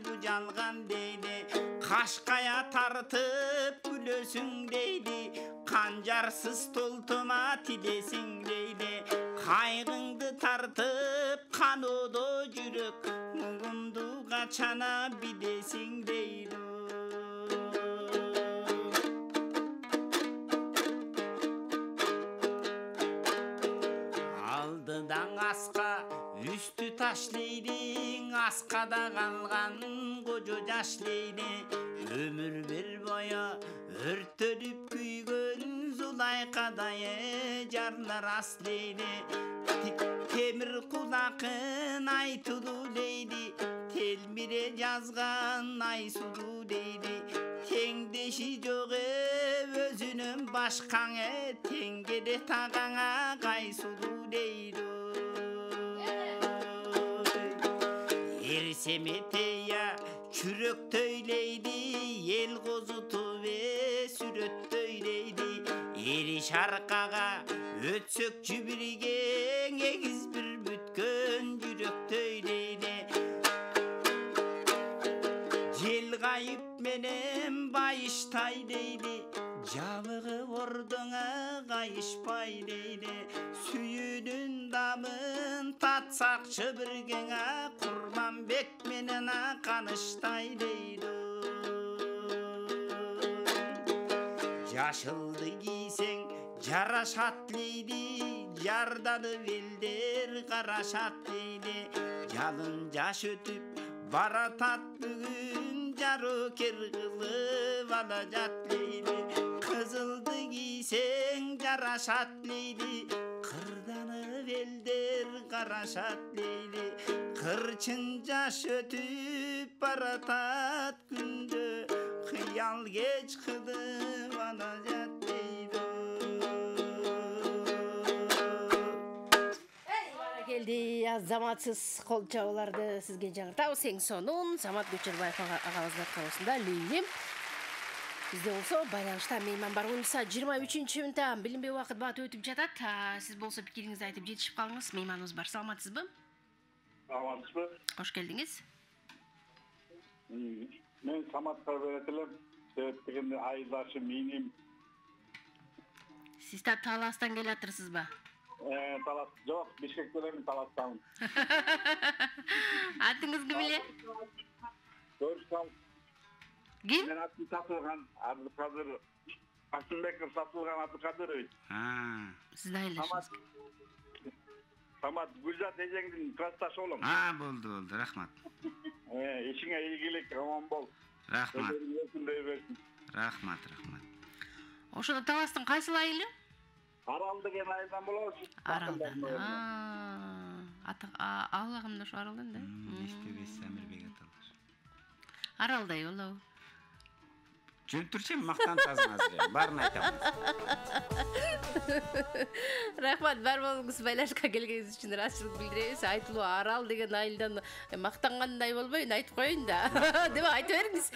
бужалган дейли. Кашкая тартып күлөсүң дейли, канжарсыз толтума тилесиң дейли. Кайгыңды тартып каноодо жүрөк, муңумду качана билесиң дейли. Алдыдан аска үстү ташлейдиң, аскада калган кожо жаш лейли. Өмүр бир бою өрттөнүп күйгөн Зулайкадай жарлар ас лейли. Темир кулакын айтылуу дейди, телмире жазган айсулуу дейди. Теңдеши жок өзүнүн башкаң, теңгеде тагаңа кайсулуу дейди. Эрсеметея чүрөктөйлейди, ел козутуп сүрөттөйлейди. Ери шаркага өтсөк жибирген, эгиз бир бүткөн жүрөктөйлейди. Жел кайып менен байыштай дейди, жабыгы ордуңа кайышпай дейди. Сүйүүнүн дамын татсакчы биргеңе, Курманбек менен каныштай дейди. Жашылды кийсең жарашат дейди, жарданып элдер карашат дейди. Жалын жаш өтүп баратат бүгүн, жарокер кылып ала жат дейди. Кызылды кийсең жарашат дейди, кырданып элдер карашат лейли кырчын жаш өтүп баратат күндө кыял кеч кылып ана жат дейди. Келди азаматсыз кол чабууларды сизге жаңыртабыз. Эң сонун Самат Көчөрбаев агабыздын калысында лейнем. Бизде болсо байланышта мейман бар. Унса 23-минутта билинбей убакыт бат өтүп жатат. Сиз болсо пикириңизди айтып жетишип калыңыз. Мейманыбыз бар. Саламатсызбы? Саламатсызбы? Кош келдиңиз. Мен Саматка берет элем. Себеп дегенде айылдашым миним. Сиз Таластан келатырсызбы? Талас жок, Бишкектен эми Таластамын. Атыңыз ким эле? Көрсөм. Ким? Мен атым Сатылган, Абдыкадыр. Асымбеков Сатылган Абдыкадырович. Сиздин айылдашыңыз. Самат Гүлзат эжеңдин классташы болом. Болду, рахмат. Ишиңе ийгилик, аман бол. Рахмат. Рахмат. Ошондо Таластын кайсыл айылы? Арал деген айылдан болобуз. Аралдан. Аллагымда ошо Аралдан да. Эстебес Амирбек аталар. Аралдай болобу. Жөнтүрчү мактан тазыңыз, барын айтамын. Рахмат, бар болуңуз, байлашка келгениңиз үчүн ыраазычылык билдиребиз. Айтылуу Арал деген айылдан мактангандай болбойн, айтып коеюн да. Деп айтып бериңиз.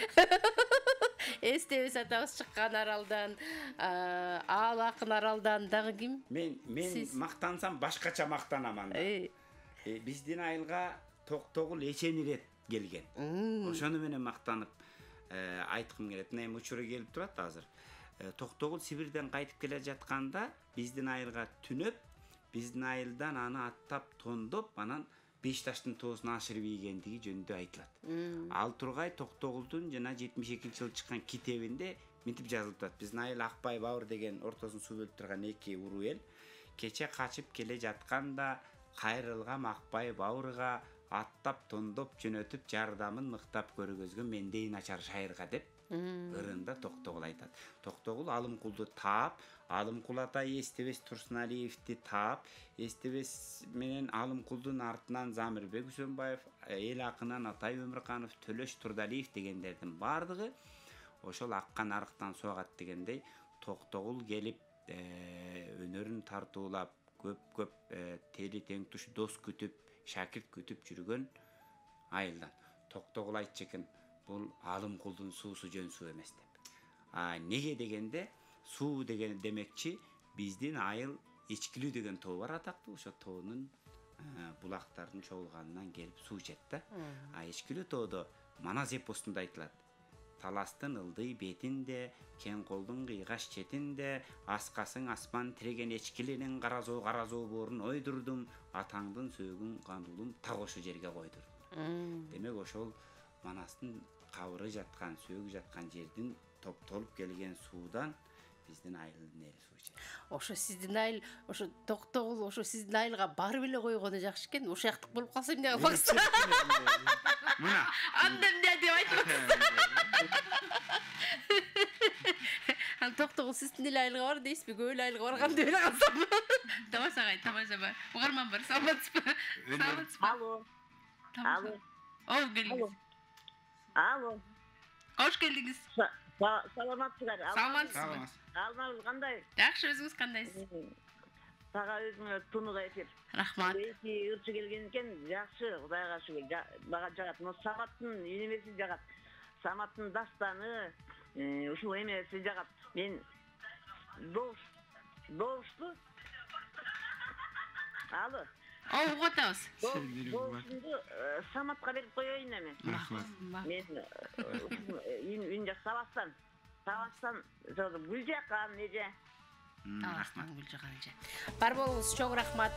Эстебес атабыз чыккан Аралдан, ал акын Аралдан дагы ким? Мен мактансам башкача мактанаман да. Биздин айылга Токтогул Эченирет келген. Ошону менен мактанып айткым келет. Эми учуру келип турат азыр. Токтогул Сибирден кайтып келе жатканда биздин айылга түнөп, биздин айылдан аны аттап тондоп, анан Бешташтын тоосуна ашырып ийгендиги жөнүндө айтылат. Ал тургай Токтогулдун жана 72-жылы чыккан китебинде мынтип жазылып турат. Биздин айыл Акбай Бауыр деген ортосун суу бөлүп турган эки уруу эл кече качып келе жатканда кайрылгам Акбай Бауырга аттап тондоп жөнөтүп жардамын мыктап көргөзгөн мендей начар шайырга деп ырында Токтогул айтат. Токтогул Алымкулду таап, Алымкул атай Эстебес Турсуналиевди таап, Эстебес менен Алымкулдун артынан Замирбек Үсөнбаев, эл акынан Атай Өмүрканов, Төлөш Турдалиев дегендердин бардыгы ошол аккан арыктан суагат дегендей Токтогул келип өнөрүн тартуулап көп тели тең туш дос күтүп, шакирт күтүп жүргөн айылдан. Токтогул айтчу экен, бул Алымкулдун суусу жөн суу эмес деп. Неге дегенде, суу деген демекчи биздин айыл Ичкилүү деген тоо бар атактуу, ошо тоонун булактардын чогулганынан келип суу ичет да. Ичкилүү тоодо Манас эпосунда айтылат. Таластын ылдый бетинде, кен колдун кыйгаш четинде, аскасың аспан тиреген Ичкиленин каразоо боорун ойдурдум, атаңдын сөөгүн кануулум так ошо жерге койдурдум. Демек ошол Манастын кабыры жаткан, сөөгү жаткан жердин топтолуп келген суудан биздин айылдын эли суу ичет. Ошо сиздин айыл, ошо Токтогул, ошо сиздин айылга барып эле койгону жакшы экен. Ошо жактык болуп калса эмне кылабыз? Мына. Анда эмне деп айтып. Ал Токтогул сиздин эле айылга бар дейсизби? Көп эле айылга барган деп эле калсам. Тамаша агай, тамаша бар. Угарман бар, саламатсызбы? Алло. Алло. Келиңиз. Алло. Кош келдиңиз. Саламатсыздар. Саламатсызбы? Алмабыз кандай? Жакшы, өзүңүз кандайсыз? Сага өзүңө тунук эфир. Рахмат. Эки ырчы келген экен, жакшы, Кудайга шүгүр. Бага жагат. Но Саматтын эмеси жагат. Саматтын дастаны, ушул эмеси жагат. Мен добушту. Алло. Угуп атабыз. Добушту Саматка берип коеюн эми. Рахмат. Мен үн жак Таластан, Гүлжакан эже. Рахмат Гүлжакан эже. Бар болуңуз, чоң рахмат.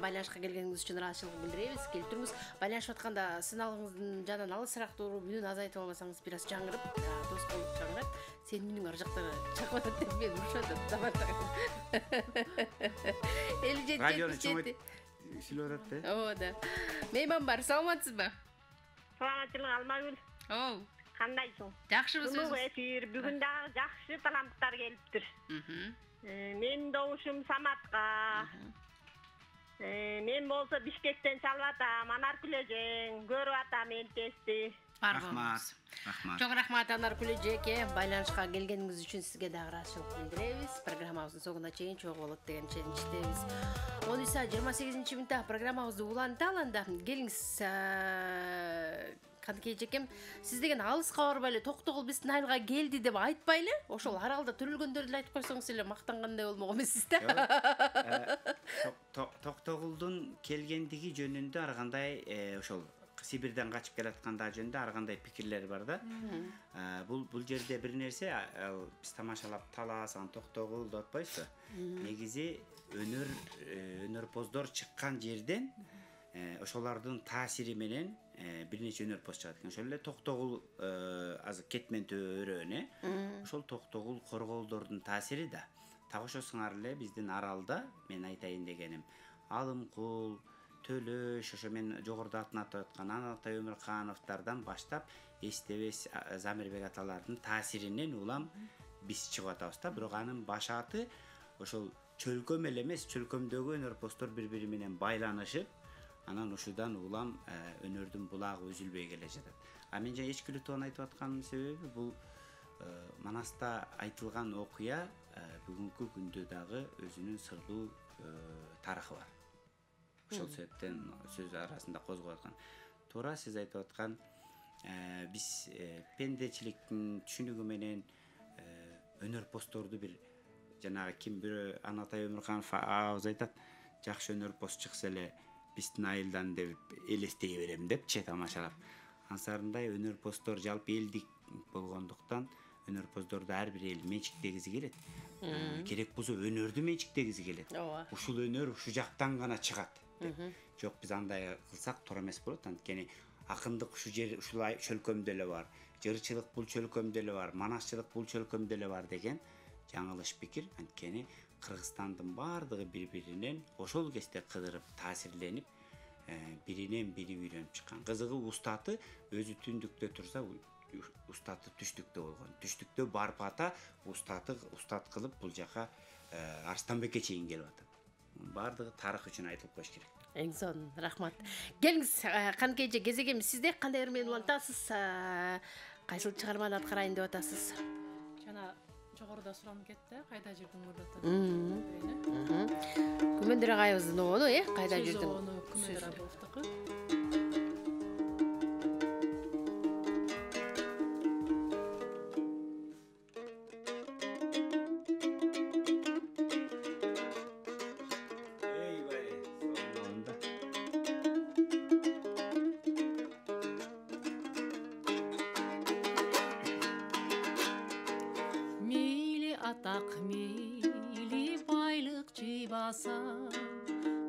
Байланышка келгениңиз үчүн ыраазычылык билдиребиз. Келип туруңуз. Байланышып атканда сыналыңыздын жанынан алысыраак туруп, үнүн азайтып алмасаңыз, бир аз жаңырып, дос болуп жаңырат. Сенин үнүң ар жактан чыгып атат деп мен урушат. Радиону чоңойт сүйлөп атат да. Ооба да. Мейман бар, саламатсызбы? Саламатчылык Алмагүл. Кандайсың? Жакшыбыз өзүңүз. Тунук эфир, бүгүн дагы жакшы таланттар келиптир. Мен добушум Саматка. Мен болсо Бишкектен чалып атам, Анаркүл эжең, көрүп атам энтести. Рахмат. Çok rahmat Anarkul эжеке, байланышка келгениңиz үчүн сизге дагы ыраазычылык билдиребиз. Программабыздын соңуна чейин чогуу болот деген чечимдебиз. 13:28 программабызды уланталы анда. Келиңиз Каныкей эжекем, сиз деген алыска барбай эле Токтогул биздин айылга келди деп айтпайлы. Ошол аралда төрөлгөндөрдү эле айтып койсоңуз эле мактангандай болмок эмессиз да? Токтогулдун келгендиги жөнүндө ар кандай ошол Сибирден качып келатканда жөнүндө ар кандай пикирлер бар да. Бул жерде бир нерсе биз тамашалап талаасан Токтогул деп атпайбызбы? Негизи өнөрпоздор чыккан жерден ошолордун таасири менен бир нече өнөрпоз чыгат экен. Ошол эле Токтогул азыр кетмен төрөнө. Ошол Токтогул корголдордун таасири да. Так ошосуңар эле биздин аралда мен айтайын дегеним Алымкул, Төлөш, ошо мен жогоруда атын атап аткан Анатай Өмүркановдордон баштап эстебес Замирбек аталардын таасиринен улам биз чыгып атабыз да. Бирок анын башаты ошол чөлкөм эле эмес, чөлкөмдөгү өнөрпоздор бири-бири менен байланышып, анан ушудан улам өнөрдүн булагы үзүлбөй келе жатат. Мен жана эчкилүү айтып атканымдын себеби бул Манаста айтылган окуя бүгүнкү күндө дагы өзүнүн сырдуу тарыхы бар. Ошол себептен сөз арасында козгоп аткан. Туура сиз айтып аткан биз пендечиликтин түшүнүгү менен өнөрпоздорду бир жанагы ким бир Анатай Өмүрканов абыз айтат, жакшы өнөрпоз чыкса эле биздин айылдан деп элестей берем депчи тамашалап. Ансарындай өнөрпоздор жалпы элдик болгондуктан өнөрпоздорду ар бир эл менчиктегиси келет. Керек болсо өнөрдү менчиктегиси келет. Ушул өнөр ушу жактан гана чыгат. Жок, биз андай кылсак туура эмес болот. Анткени акындык ушу жер ушулай чөлкөмдө эле бар. Жырчылык бул чөлкөмдө эле бар, манасчылык бул чөлкөмдө эле бар деген жаңылыш пикир. Анткени Кыргызстандын баардыгы бири-биринен ошол кезде кыдырып, таасирленип, биринен бири үйрөнүп чыккан. Кызыгы устаты өзү түндүктө турса, устаты түштүктө болгон. Түштүктө барып ата устат кылып бул жака Арстанбекке чейин келип атат. Баардыгы тарых үчүн айтылып коюш керек. Эң сонун, рахмат. Келиңиз, Каныкей эже, кезегimiz сизде. Кандай өрмөн улантасыз? Кайсыл чыгарманы аткарайын деп атасыз? Жана жогоруда суранып кетти, кайда жүрдүң мурдата. Күмөндөр агайыбыздын огону, кайда жүрдүң? Күмөндөр агайыбыздыкы.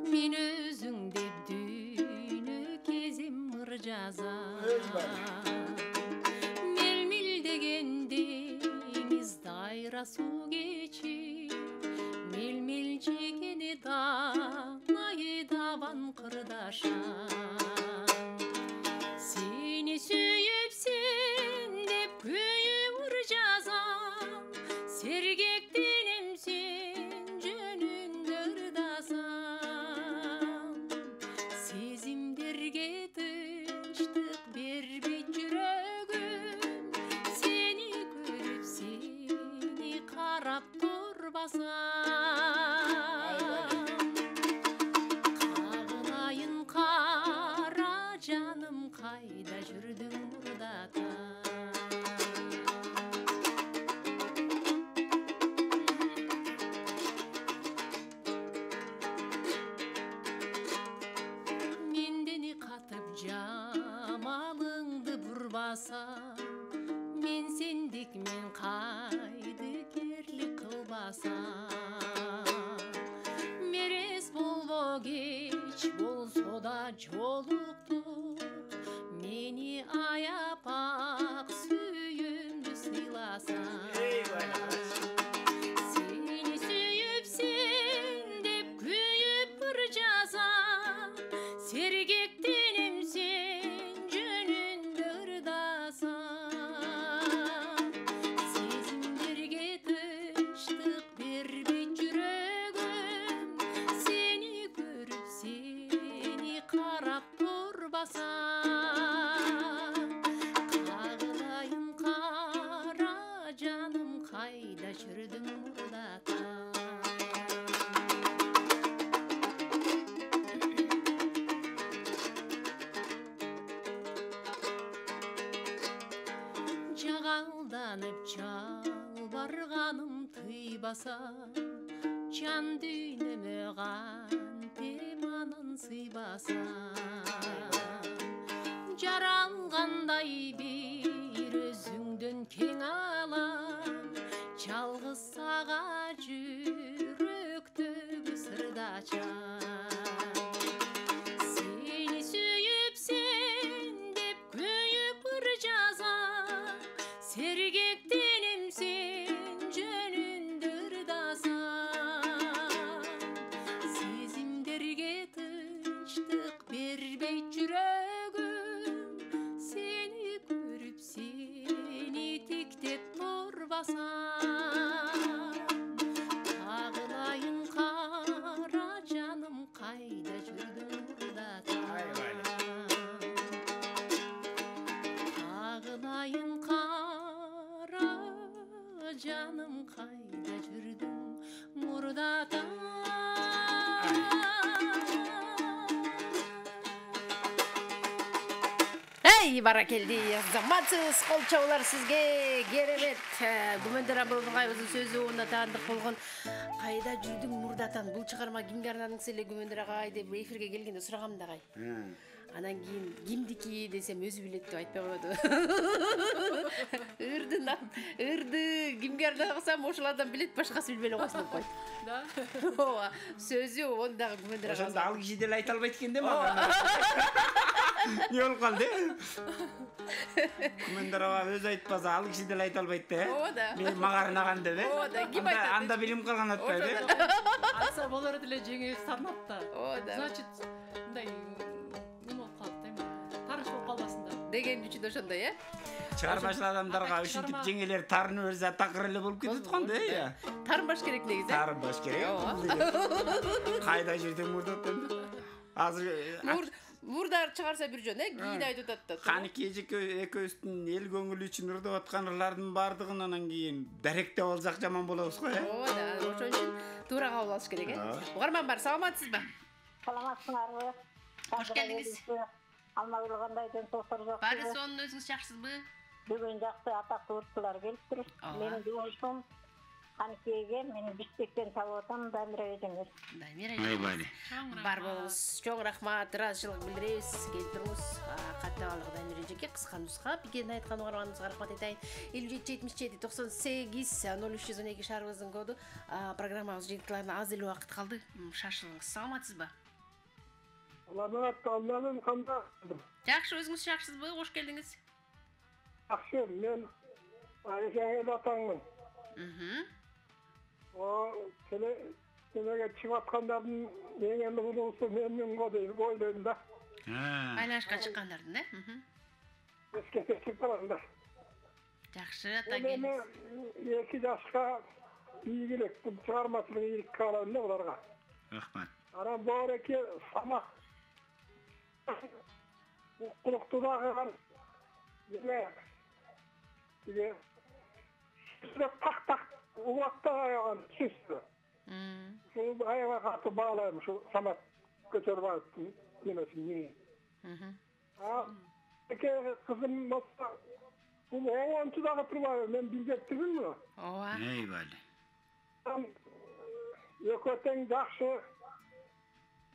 Мен өзүң деп дүйнө кезим мыржаза. Мел-мил дегенде деңиз дайра суу кечип, мел-мил жегени даңайы даван кырдашан. Сени сүйүп сен деп күйүп мыржазам, сергектенем сен жөнүндө ырдасам. Сезимдерге тынчтык бербейт жүрөгүм, сени көрүп сени карап турбасам. Кагылайын кара жаным, кайда жүрдүң мурдата. Мендени катып жамалыңды бурбасам, мен сендик мен кайды керлик кылбасам. Мерез болбо кеч болсо да жолуктук, мени аяп ак сүйүүмдү сыйласаң. Сени сүйүп сен деп күйүп мыржасам, сергектенем сен жөнүндө ырдасам. Сезимдерге тынчтык бербейт жүрөгүм, сени көрүп кайда жүрдүң мурдата. Жағалданып жалбарганым тыйбаса, жан дүйнөмө кантеманын сыйбаса. Жаралгандай бир өзүңдөн кең алам, жалгыз сага жүрөктөгү сырды ачам. Сени сүйүп сен деп күйүп ыр жазам, сергектенем сен жөнүндө ырдасам. Сезимдерге тынчтык бербейт жүрөгүм, сени көрүп сени тиктеп турбасам. Тагылайын кара жаным кайда жүрдүң мурдата. Тагылайын кара жаным кайда жүрдүң мурдата. Эй, баракелди, заматсыз кол чабуулар сизге керемет. Гүмөндөр Абылбаевдын сөзү онда таандык болгон кайда жүрдүң мурдатан. Бул чыгарма кимге арнадыңыз эле Гүмөндөр агай деп эфирге келгенде сурагам дагы. Анан кийин кимдики десем өзү билет деп айтпай койду. Ырды кимге арнасам ошол адам билет, башкасы билбей эле койсун деп койду. Да. Ооба, сөзү ондагы Гүмөндөр агай. Ошондо ал киши деле айта албайт экен да мага. Не болуп калды? Гүмөндөр агай өзү айтпаса ал киши деле айта албайт да. Ооба да. Мен мага арнаган деп. Ооба да, ким айтат? Анда билим калган атпайбы? Айтса болор деле жеңе санат да. Ооба да. Значит, мындай нема болуп калат эми. Тарыш болуп калбасын да. Деген үчүн ошондой, э? Чыгармачыл адамдарга ушинтип жеңелер тарынып берсе такыр эле болуп кетет го да, э? Тарынбаш керек негизи. Тарынбаш керек. Кайда жүрдүң мурдатан? Азыр Мурдар чыгарса бир жөн, кийин айтып атат да. Каники экөөбүздүн эл көңүлү үчүн ырдап аткан ырлардын баардыгын анан кийин даректеп алсак жаман болобуз го, э? Ооба да, ошон үчүн туура кабыл алыш керек, э? Угарман бар, саламатсызбы? Саламатсыңарбы? Кош келдиңиз. Алмагүл кандай денсаулыктар жок? Баары сонун, өзүңүз жакшысызбы? Бүгүн жакшы атактуу уртулар келиптир. Менин жолдошум Каникеге, мен Бишкектен чалып атам, Дамира эжеңиз. Дамира эжеңиз. Бар болуңуз. Чоң рахмат, ыраазычылык билдиребиз. Келип туруңуз. Каттаалык Дамира эжеге кыска нуска пикирин айткан угарманыбызга рахмат айтайын. 57-77-98-0312 шаарыбыздын коду. Программабыз жыйынтыктарына аз эле убакыт калды. Шашылыңыз. Саламатсызбы? Саламат, кандай? Жакшы, өзүңүз жакшысызбы? Кош келдиңиз. Жакшы, мен эжеңиз атаңмын. Телеге чыгып аткандардын эң улуусу менмин го деп ойлойм да. Айланышка чыккандардын, э? Эскерте чыгып барам да. Жакшы, ата келиңиз. 2 жашка ийгилик, бул чыгармачылык ийгилик каалайм да буларга. Рахмат. Анан боореке самак. Укулукту дагы Тиге так убакта аяган чүстү. Ушул аяга катып баалайм, ушу самат Көчөрбаевдин немесин. Кызым болсо, бул 10-чу дагы турбайбы, мен билбептирминби? Ооба. Эйбали. Экөө тең жакшы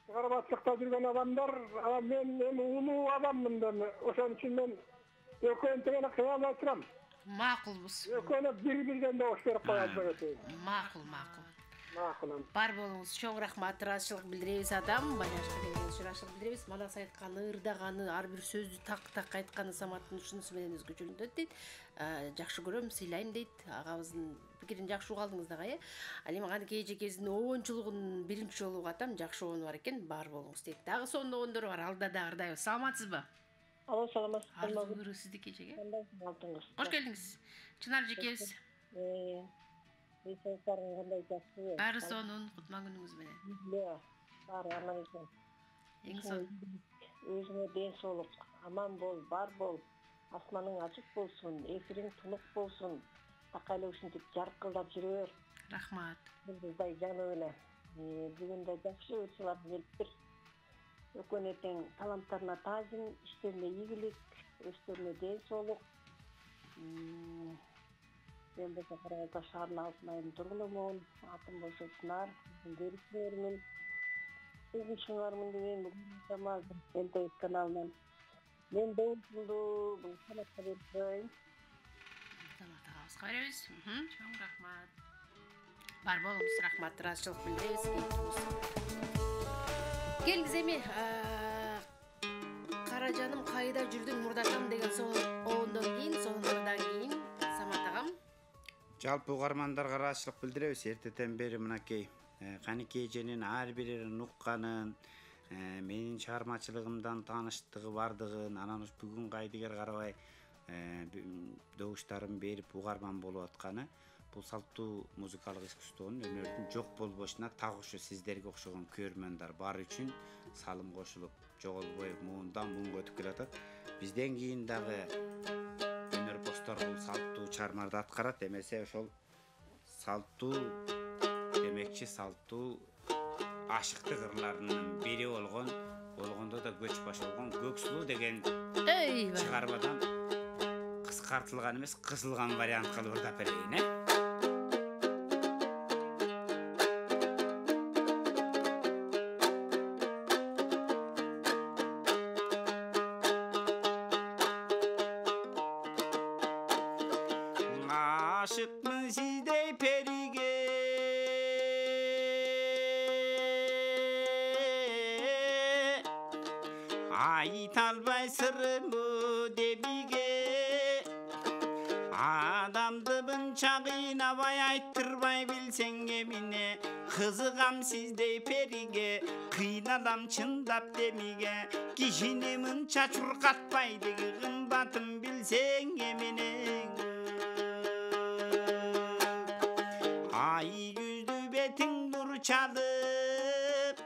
чыгармачылыкта жүргөн адамдар, мен улуу адаммын да, ошон үчүн мен экөөнү тең кыялбай турам. Макулбуз. Экөөнө бир-бирден добуш берип коёбуз деген. Макул. Бар болуңуз. Чоң рахмат, ыраазычылык билдиребиз адам. Байланышка келгениңиз үчүн ыраазычылык билдиребиз. Манас айтканы, ырдаганы, ар бир сөздү так айтканы Саматтын ушунусу менен өзгөчөлүнөт дейт. Жакшы көрөм, сыйлайм дейт. Агабыздын пикирин жакшы угуп алдыңыз дагы, э? Ал эми Каныкей эжекебиздин 10-чулугун биринчи жолу катам, жакшы обону бар экен. Бар болуңуз дейт. Дагы сонун обондор бар, алда да ырдайбыз. Саламатсызбы? Алло, саламатсызбы. Арзу сиздики эжеге. Кош келдиңиз. Чынар эжекебиз. Денсаулыктарың кандай, жакшыбы? Баары сонун, кутман күнүңүз менен. Баары аман экен. Эң сонун. Өзүңө денсаулык, аман бол, бар бол. Асманың ачык болсун, эфириң тунук болсун. так эле ушинтип жаркылдап жүрө бер. Рахмат. Мындай жанып эле. Бүгүн да жакшы учурлар келиптир. Өкөнөтең таланттарына таазим, иштерине ийгилик, өздөрүнө ден соолук. Мен болсо Караганда шаарына алтын тургулумун, атым болсо Чынар, көрүүчүлөрмүн. Угушуңармын деген бүгүн НТС каналынан. Мен доушунду бул санатка бербейм. Тамактагыбыз беребиз. Чоң рахмат. Бар болуңуз, рахмат, ыраазычылык билдиребиз. Келиңиз эми Каражаным кайда жүрдүң мурдатам деген соондан кийин Самат агам. Жалпы угармандарга ыраазычылык билдиребиз. Эртеден бери мынакей Каникей эженин ар бирин укканын, менин чыгармачылыгымдан тааныштыгы бардыгын, анан бүгүн кайдыгер карабай добуштарын берип угарман болуп атканы бул салттуу музыкалык искусствонун өнөрдүн жок болбошуна так ушу сиздерге окшогон көрөрмандар бар үчүн салым кошулуп жоголбой муундан муунга өтүп келатат. Бизден кийин дагы өнөр постор бул салттуу чыгармаларды аткарат, эмесе ошол салттуу демекчи салттуу ашыктык ырларынын бири болгондо да көч баш болгон Көксулуу деген чыгармадан кыскартылган эмес, кысылган вариант кылып ырдап берейин, Aşıkmın sizdey perige Aytalbay sırrımı debige Adamdı bınçağınabay ayttırбай bilsen emine Kızıgam sizdey perige Kıynalam çındap demige Kişini mınça çurkatbaydı Kımbatım bilsen emine Ay yüzlü betin nur çalıp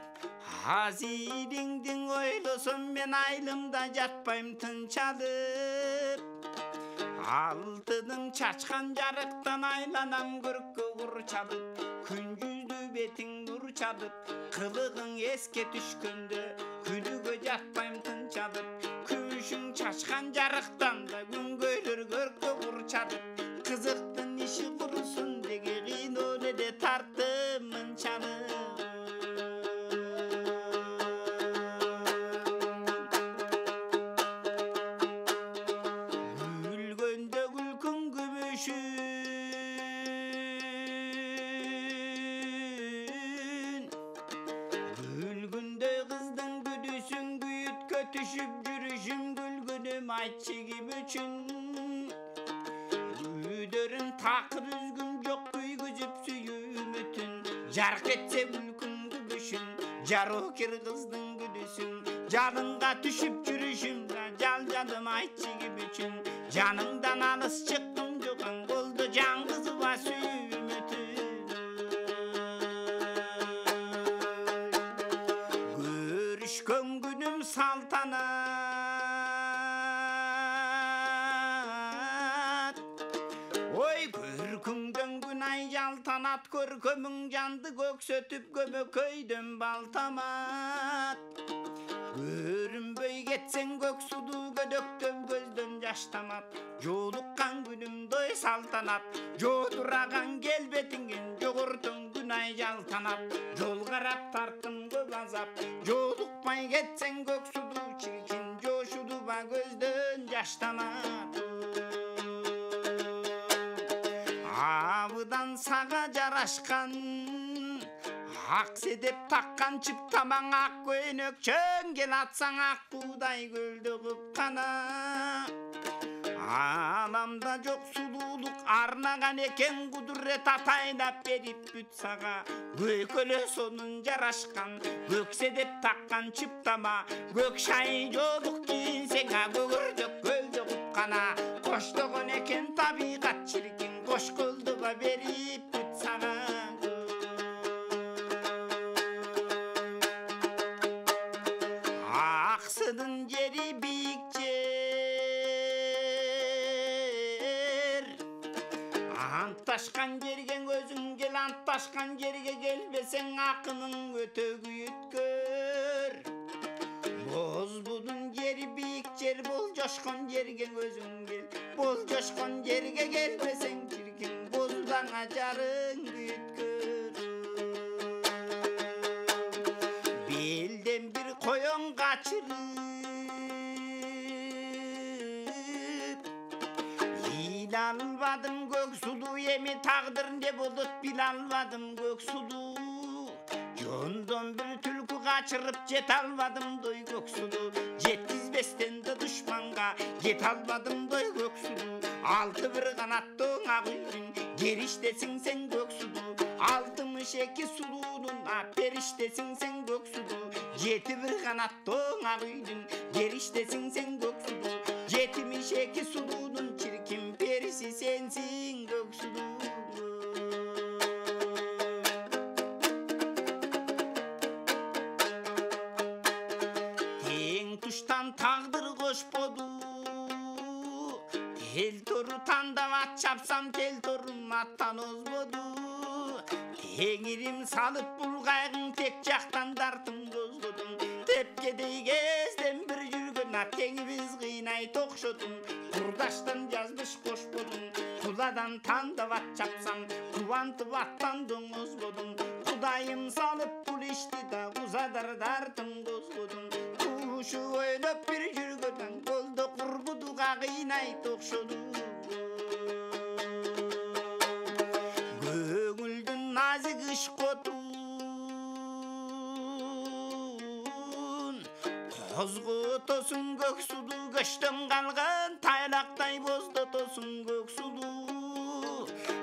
Haziringdin oylosun ben aylımda jatpayım tın çalıp Altının çaçkan jarıktan aylanam gürkü gur çalıp Gün yüzlü betin nur çalıp Kılığın eske düşkündü Külügö jatpayım tın çalıp Küşün çaçkan jarıktan da gün göylür gürkü gur çalıp Kızıktın işi kurusun degilin öyle de tarttım mınçanı Gülgönde gülkün gümüşün Gülgünde kızdın güdüsün güyüt kötüşüp yürüşüm Gülgünüm aytçı gibi üçün Üdörün takır üzgün yok güyüzüp süyüm ötün Jark etse gülkün gülüşün Jarokir kızdın güdüsün Jalınga düşüp yürüşüm Jaljadım aytçı gibi üçün Canından alыс çıktım jokan Oldu can kızıva süyüm ötün Görüşkön günüm saltanat Oy körküngden günay jaltanat Körkömüň jandı köksötüp kömököydüm baltamat Görünböy getsen Göksudu gödöktön gözden jaştamat Jolukkan günüm doy saltanat Joduragan gelbetingen jogurtun günay jaltanat Jol garap tarttım köp azap Jolukpay getsen Göksudu çirkin Joşudu ba gözden jaştamat Avıdan sağa jaraşkan Ak sedep takkan çıp tamang ak köyünök Çöngel atsan ak buğday gölde kıpkana Alamda jok sululuk arnagan eken Kudurret ataydap berip büt sağa Gököle sonun jaraşkan Gök sedep takkan çıp tama Gök şayı joluk giyinsek Gögürdök gölde kıpkana Koştoğun eken tabigat çirkin Koş kıldığa berip büt sağa Aksıdın jeri biyik jer Antlaşkan yerge özün gel, antlaşkan yerge gelbesen akının ötögü ötkör. Bozbudun yeri büyük yer, bol coşkun yerge özün gel. Bol coşkun yerge gelbesen çirkin, bozdan acarın büyütkör. Belden bir koyun kaçırıp Bilalvadım göksulu, yemi tağdır ne bulut bilalvadım göksulu. Yondan bir tülkü kaçırıp jet almadım doy göksulu. Jetkizbesten de düşmanga get almadım doy göksulu. Altı bir kanattın ağıydın geriştesin sen göksulu. 62 sulunun periştesin sen göksulu. Jeti bir kanattın ağıydın geriştesin sen göksulu. 72 sulunun çirkin perisi sensin göksulu. Tuştan tağdır koşpodu. Tel toru tandavat çapsam tel torun attan ozbodu. Teğirim salıp bulgayın tek jaktan dartım gözgödüm. Tepkedey gezden bir жүрgön atteği biz kıynay tokşodum. Kurdaştan yazmış koşbodum. Kuladan tandavat çapsam kuvantıp attan ozbodum. Kudayım salıp pul içti da kuzadar dartım gözgödüm. Kuşu oynap bir жүрgöden kolda kurbuduga kıynay tokşodu. Göңүлдүн nazik iş kotun Kozgotosun göksulu, göçtüm kalgan taylakтай bozdotosun göksulu.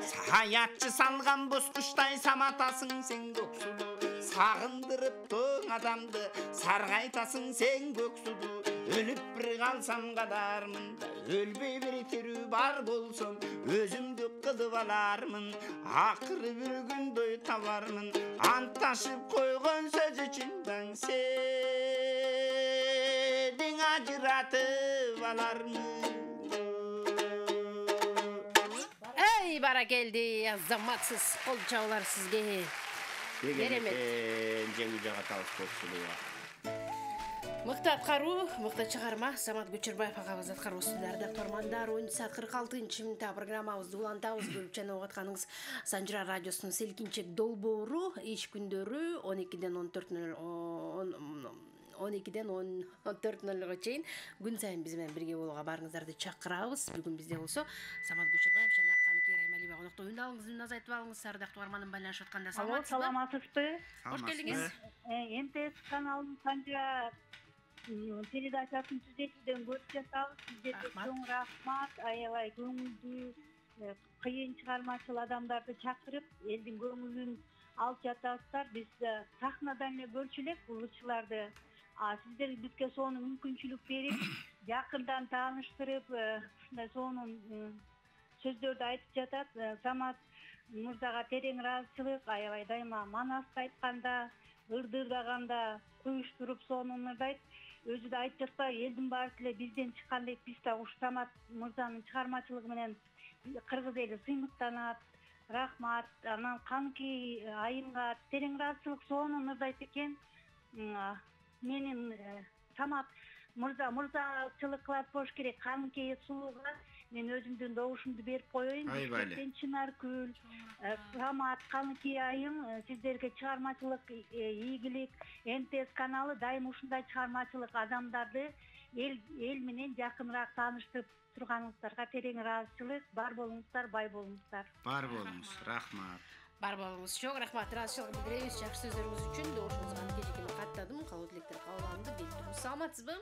Sayatçı salgan bozkuştay samatasın sen göksulu. Sağındırıp toң adamdı sargaytasın sen göksulu. Ölüp bir kalsam kadarmın da ölbey bir türü var bolsam özümdü kılıp alarmın. Akırı bir gün doy tavarmın antlaşıp koygon söz için ben seni acıratıp alarmın. Ey bara geldi azamatsız kol çağlar sizge. Беремет. Жеңил жага табыс көпчүлүгү. Мыкты аткаруу, мыкты чыгарма Самат Көчөрбаев агабыз аткаруусунда редактормандар 10:46 программабызды улантабыз. Көрүп жана угуп атканыңыз Санжыра радиосунун селкинчек долбоору иш күндөрү 12-ден 14:00 чейин күн сайын биз менен бирге болууга барыңыздарды чакырабыз. Бүгүн бизде болсо Самат Көчөрбаев жана Каныкей Раймалиева конокто үн алыңыз, үн азайтып алыңыз. Редактор арманын байланышып атканда саламатсызбы? Саламатсызбы? Кош келдиңиз. МТС каналынын Санжыра передачасын түзетүүдөн көрүп жатабыз. Сиздерге чоң рахмат. Аябай көңүлдүү, кыйын чыгармачыл адамдарды чакырып, элдин көңүлүн алып жатасыздар. Биз сахнадан эле көрчү элек улуучуларды. Сиздер бизге сону мүмкүнчүлүк берип, жакындан тааныштырып, сонун сөздөрдү айтып жатат. Самат мырзага терең ыраазычылык. Аябай дайыма манасты айтканда, ырдырдаганда куюштуруп сонун ырдайт. Өзү да айтып жатпайбы, элдин баары эле бизден чыккандек, биз да ушу Самат мырзанын чыгармачылыгы менен кыргыз эли сыймыктанат. Рахмат. Анан Каныкей айымга терең ыраазычылык, сонун ырдайт экен. Менин Самат мырзачылык кылат болуш керек. Каныкей сулууга мен өзүмдүн добушумду берип коеюн. Бишкектен Чынаркүл, Самат, Каныкей айым, сиздерге чыгармачылык ийгилик. МТС каналы дайым ушундай чыгармачылык адамдарды эл менен жакыныраак тааныштырып турганыңыздарга терең ыраазычылык. Бар болуңуздар, бай болуңуздар. Бар болуңуз. Рахмат. Бар болуңуз. Чоң рахмат. Ыраазычылык билдиребиз. Жакшы сөздөрүңүз үчүн добушуңузга Каныкейге каттадым. Кабыл тилектер кабыл алынды. Келип саламатсызбы?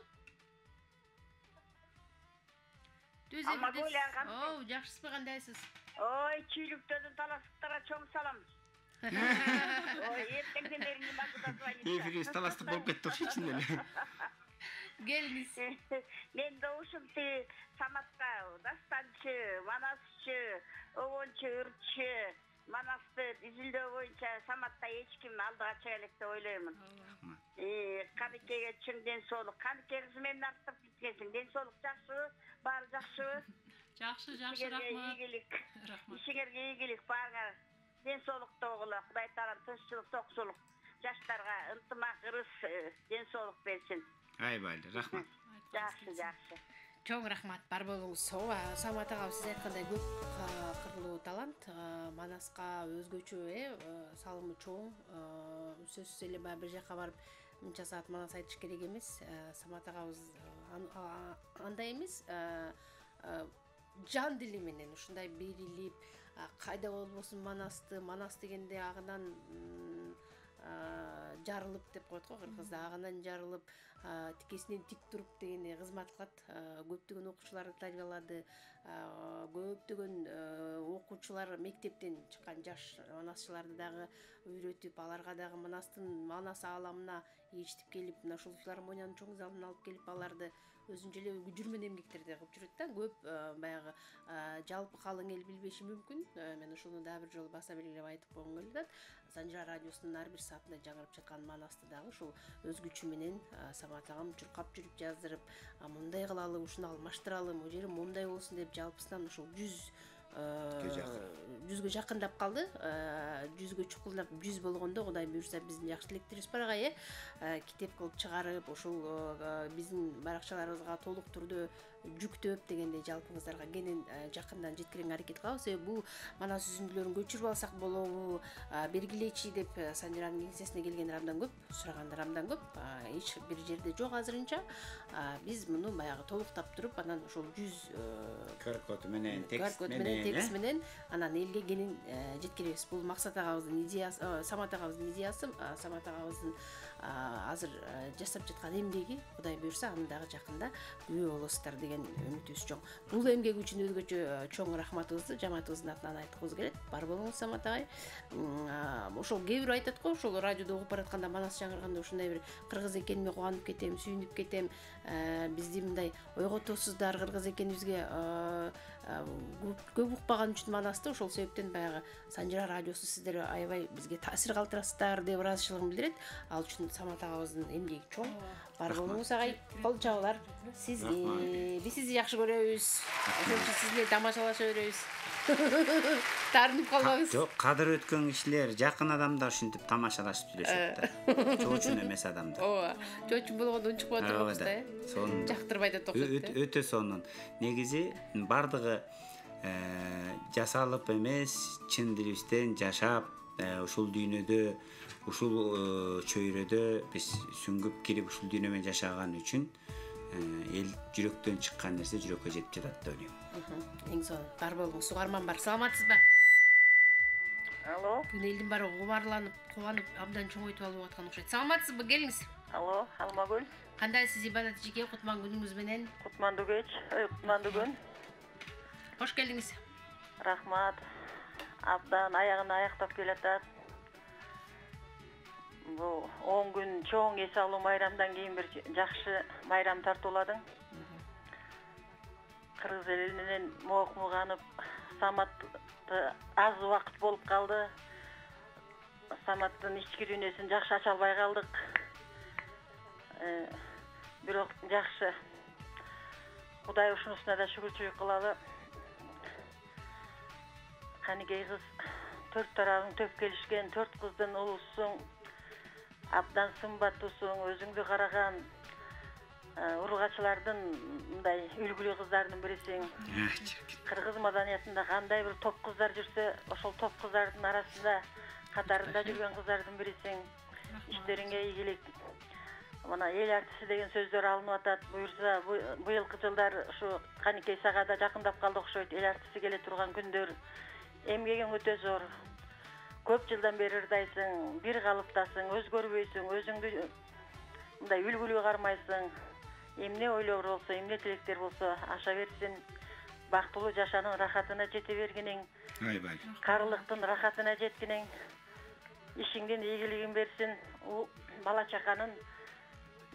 Оу, жакшысызбы, кандайсыз? Ой, чүйлүктөрдүн таластыктара чоң салам. Ой, эртеңдерин бакыда звонить. Эфирибиз таластык болуп кетти окшойчу эле. Келиңиз. Мен добушум Саматка дастанчы, манасчы, обончу, ырчы, манасты изилдөө боюнча Саматта эч ким алдыга чыга элек деп ойлоймун. Каныкейге чың ден соолук. Каныкей кызы менен артып кеткенсиң. Ден соолук жакшыбы? Баары жакшыбы? Жакшы, рахмат. Ишиңерге ийгилик, баарыңар ден соолукта болгула. Кудай таалам тынччылык, токчулук, жаштарга ынтымак, ырыс, ден соолук берсин. Айбайлы, рахмат. Жакшы. Чоң рахмат, бар болуңуз. Самат ага сиз айткандай көп кырлуу талант, Манаска өзгөчө, салымы чоң. Сөзсүз эле баягы бир жака барып мынча саат Манас айтыш керек эмес. Самат агабыз андай эмес. Жан дили менен ушундай берилип, кайда болбосун Манас дегенде агынан жарылып деп коет го кыргызда, агынан жарылып, тикесинен тик туруп дегенде кызмат кылат. Көптөгөн окуучуларды тарбиялады, көптөгөн окуучулар мектептен чыккан жаш манасчыларды дагы үйрөтүп, аларга дагы Манас ааламына ээрчитип келип, мына ушул филармониянын чоң залына алып келип, аларды өзүнчө эле жүрмөн эмгектерди кылып жүрөт да. Көп баягы жалпы калың эл билбеши мүмкүн. Мен ушуну дагы бир жолу баса белгилеп айтып койгум келет. Санжира радиосунун ар бир саатында жаңырып жаткан Манасты дагы ушул өз күчү менен Самат агам чуркап жүрүп жаздырып, мындай кылалы, ушуну алмаштыралы, могу жери момундай болсун деп жалпысынан ушул 100га жакындап калды. 100га чукулдап 100 болгондо Кудай буйрса биздин жакшы тилектерибиз барга китеп кылып чыгарып, ушул биздин баракчаларыбызга толук түрдө жүктөп дегенде жалпыңыздарга кенен жакындан жеткирүүгө аракет кылабыз. Бул Манас үзүндүлөрүн көчүрүп алсак болобу, бергилечи деп Санжиранын кеңсесине келгендер абдан көп, сурагандар абдан көп. Эч бир жерде жок азырынча. Биз муну баягы толуктап туруп, анан ошол 100 QR-код менен, текст менен анан элге кенен жеткиребиз. Бул Максат агабыздын идеясы, Самат агабыздын идеясы, Самат агабыздын азыр жасап жаткан эмгеги. Кудай буйрса аны дагы жакында күбө болосуздар деген үмүтүбүз чоң. Бул эмгек үчүн өзгөчө чоң рахматыбызды жамаатыбыздын атынан айткыбыз келет. Бар болуңуз Самат агай. Ошол кээ бир айтат го, ошол радиодо угуп баратканда Манас жаңырганда ушундай бир кыргыз экениме кубанып кетем, сүйүнүп кетем. Бизди мындай ойготосуздар, кыргыз экенибизге көп укпаган үчүн Манасты, ошол себептен баягы Санжира радиосу сиздер аябай бизге таасир калтырасыздар деп ыраазычылыгымды билдирет. Ал үчүн Самат агабыздын эмгеги чоң. Бар болуңуз агай, кол чабуулар сизге. Биз сизди жакшы көрөбүз. Ошон үчүн сиз менен тамашалаша беребиз. Таарынып калбаңыз. Жок, кадыр өткөн кишилер, жакын адамдар ушинтип тамашалашып сүйлөшөт да. Чоочун эмес адамдар. Ооба. Чоочун болгондо унчукпай турабыз да. Сонун. Жактырбай да токсот. Өтө сонун. Негизи бардыгы жасалып эмес, чын дилибизден жашап, ушул дүйнөдө, ушул чөйрөдө биз сүңгүп кирип ушул дүйнө менен жашаган үчүн эл жүрөктөн чыккан нерсе жүрөккө жетип жатат деп ойлойм. Эң сонун. Бар болуңуз. Сугарман бар. Саламатсызбы? Алло. Бүн элдин баары кубарланып, кубанып, абдан чоңойтуп алып аткан окшойт. Саламатсызбы? Келиңиз. Алло, Алмагүл. Кандайсыз Ибадат эжеке? Кутман күнүңүз менен. Кутмандуу кеч, кутмандуу күн. Кош келдиңиз. Рахмат. Абдан аягына аяктап келатат. Бул 10 күн чоң эс алуу майрамдан кийин бир жакшы майрам тартууладың. Кыргыз эли менен мокмуганып, Саматты аз убакыт болуп калды. Саматтын ички дүйнөсүн жакшы ача албай калдык. Бирок жакшы. Кудай ушунусуна да шүгүрчүлүк кылалы. Каникей кыз 4 тарабың төп келишкен, 4 кыздын улусуң. Абдан сымбаттуусуң, өзүңдү караган ургачылардын мындай үлгүлүү кыздардын бирисиң. Кыргыз маданиятында кандай бир топ кыздар жүрсө, ошол топ кыздардын арасында катарында жүргөн кыздардын бирисиң. Иштериңе ийгилик. Мына эл артиси деген сөздөр алынып атат. Буйрса быйылкы жылдар ушу Каникей сага да жакындап калды окшойт. Эл артиси келе турган күндөр. Эмгегиң өтө зор. Көп жылдан бери ырдайсың, бир калыптасың, өзгөрбөйсүң, өзүңдү мындай үлгүлүү кармайсың. Эмне ойлор болсо, эмне тилектер болсо аша берсин. Бактылуу жашаанын рахатына жете бергиниң. Айбай. Карылыктын рахатына жеткиниң. Ишиңдин ийгилигин берсин. Бала чаканын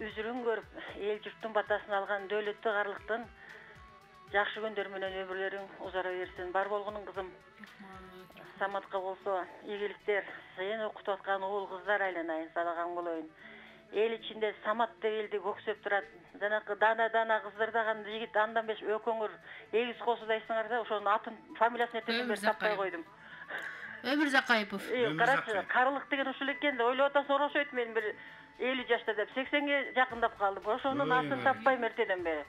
үзүрүн көрүп, эл журттун батасын алган дөөлөттүү карлыктын жакшы күндөр менен өмүрлөрүң узара берсин. Бар болгонуң кызым. Саматка болсо ийгиликтер, сени окутуп аткан уул кыздар айланайын, садаган болоюн. эл ичинде Самат деп элди көксөп турат. Жанакы дана кыздырдаган жигит андан беш өкөңүр эгиз косудайсыңар да, ошонун атын фамилиясын этемин таппай койдум. Өмүр Закаипов. Карачы, карылык деген ушул экен да, ойлоп атасың окшойт, мен бир 50 жашта деп 80ге жакындап калдым. Ошонун атын таппайм эртеден бери.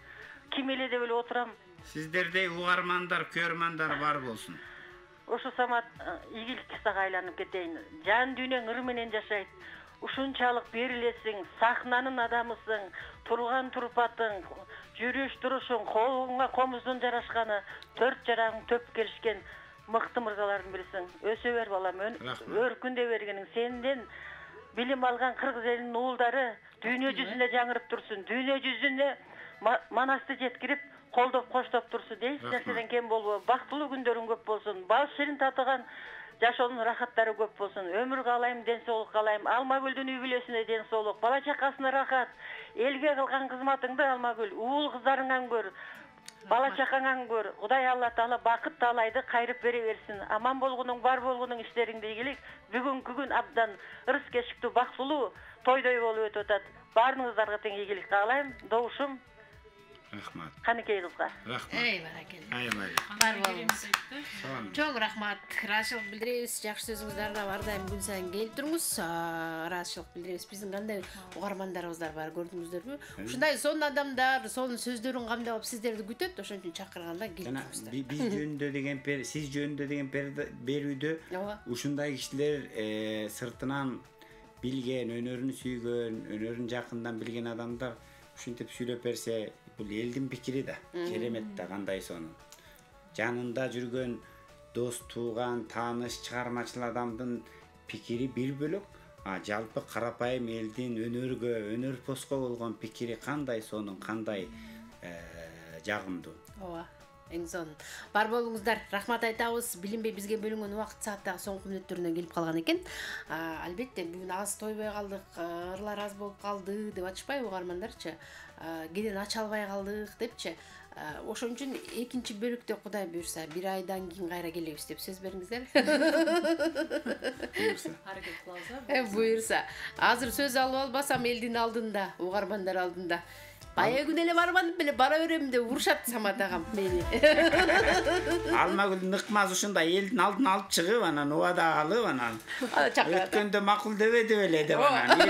Ким эле деп эле отурам. Сиздердей угармандар, көрмандар бар болсун. Ошо Самат ийгилик кысага айланып кетейин. Жан дүйнөң ыр менен жашайт. Ушунчалык берилесиң, сахнанын адамысың, турган турпатың, жүрүш турушуң, колуңа комуздун жарашканы, 4 жараң төп келишкен мыкты мырзалардын бирисиң. Өсө бер балам, өркүндө бергениң. Сенден билим алган кыргыз элинин уулдары дүйнө жүзүнө жаңырып турсун. Дүйнө жүзүнө манасты жеткирип, колдоп коштоп турсун. Эч нерседен кем болбо. Бактылуу күндөрүң көп болсун. Бал ширин татыган жашоонун рахаттары көп болсун. Өмүр каалайм, ден соолук каалайм. Алмагүлдүн үй бүлөсүнө ден соолук, бала чакасына рахат. Элге кылган кызматыңды Алмагүл, уул кыздарыңан көр, бала чакаңан көр. Кудай Алла Таала бакыт таалайды кайрып бере берсин. Аман болгонуң, бар болгонуң, иштериңде ийгилик. Бүгүнкү күн абдан ырыс кечиктүү, бактылуу тойдой болуп өтүп атат. Баарыңыздарга тең ийгилик каалайм. Добушум. Рахмат. Каныкей кызга. Рахмат. Эй, баракелде. Айбай. Бар болуңуз. Чоң рахмат. Ыраазычылык билдиребиз. Жакшы сөзүңүздөрдө ар дайым күн сайын келип туруңуз. Ыраазычылык билдиребиз. Биздин кандай угармандарыбыздар бар, көрдүңүздөрбү? Ушундай сонун адамдар, сонун сөздөрүн камдап сиздерди күтөт. Ошон үчүн чакырганда келиңиздер. Биз жөнүндө деген сиз жөнүндө деген берүүдө ушундай кишилер сыртынан билген, өнөрүн сүйгөн, өнөрүн жакындан билген адамдар ушинтип сүйлөп берсе, бул элдин пикири да, керемет да, кандай сонун. Жанында жүргөн дос, тууган, тааныш, чыгармачыл адамдын пикири бир бөлөк, жалпы карапайым элдин өнөргө, өнөр поско болгон пикири кандай сонун, кандай жагымдуу. Ооба, эң сонун. Бар болуңуздар. Рахмат айтабыз. Билинбей бизге бөлүнгөн убакыт сааттагы соңку мүнөттөрүнөн келип калган экен. Албетте, бүгүн аз тойбой калдык, ырлар аз болуп калды деп атышпайбы угармандарчы? Кеден ача албай калдык депчи. Ошон үчүн экинчи бөлүктө Кудай буйрса, 1 айдан кийин кайра келебиз деп сөз бериңиздер. Буйрса. Аракет кылабыз. Буйрса. Азыр сөз алып албасам элдин алдында, угармандар алдында. Бая күн эле бармадым беле, бара берем деп урушат Самат агам мени. Алмагүлдүн ыкмасы ушундай элдин алдына алып чыгып, анан убада алып, анан өткөндө макул дебеди беле деп анан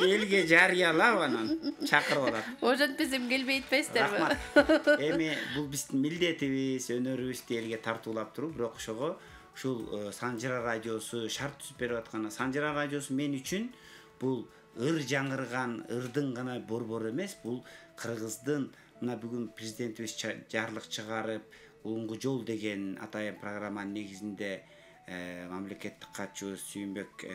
элге жарыялап анан чакырып алат. Ошентпесем келбей этпейсиздерби? Рахмат. Эми бул биздин милдетибиз, өнөрүбүздү элге тартуулап туруп, бирок ошого ушул Санжыра радиосу шарт түзүп берип аткан. Санжыра радиосу мен үчүн бул ыр жаңырган, ырдын гана борбор эмес, бул Кыргыздын, мына бүгүн президентибиз жарлык чыгарып, Улуңгу жол деген атайын программанын негизинде мамлекеттик катчыбыз Сүйүнбек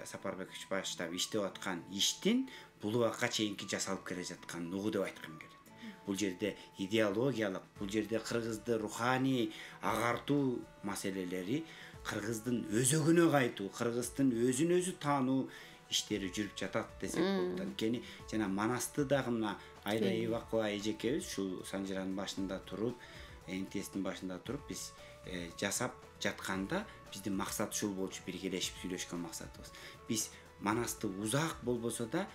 Сапарбекович баштап иштеп аткан иштин бул убакка чейинки жасалып келе жаткан угу деп айткым келет. Бул жерде идеологиялык, бул жерде кыргызды руханий агартуу маселелери, кыргыздын өзөгүнө кайтуу, кыргыздын өзүн өзү таануу иштери жүрүп жатат десек болот. Анткени жана Манасты дагы мына Айда Ибакова эжекебиз ушул Санжыранын башында туруп, НТСтин башында туруп биз жасап жатканда биздин максат ушул болчу, биргелешип сүйлөшкөн максатыбыз. Биз Манасты узак болбосо да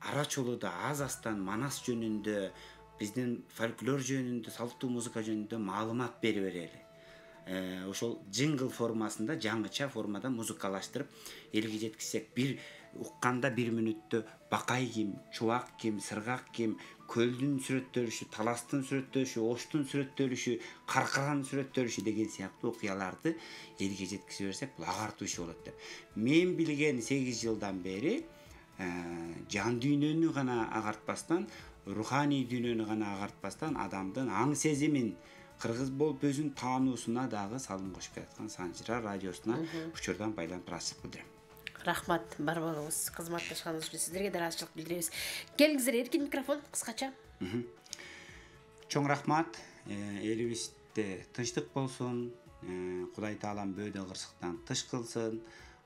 ара чолуда аз-аздан Манас жөнүндө, биздин фольклор жөнүндө, салттуу музыка жөнүндө маалымат бере берели. Ошол джингл формасында, жаңыча формада музыкалаштырып элге жеткизсек, бир укканда 1 мүнөттө бакай ким, чубак ким, сыргак ким, көлдүн сүрөттөлүшү, таластын сүрөттөлүшү, оштун сүрөттөлүшү, каркаранын сүрөттөлүшү деген сыяктуу окуяларды элге жеткизе берсек, бул агартуу иш болот деп. Мен билген 8 жылдан бери жан дүйнөнү гана агартпастан, руханий дүйнөнү гана агартпастан адамдын аң сезимин, кыргыз болуп өзүн таануусуна дагы салым кошуп келаткан Санжыра радиосуна учурдан байланып ыраазычылык билдирем. Рахмат, бар болуңуз. Кызматташканыңыз үчүн сиздерге да ыраазычылык билдиребиз. Келиңиздер, эркин микрофон кыскача. Чоң рахмат. Элибизде тынчтык болсун. Кудай Таалам бөөдө кырсыктан тыш кылсын.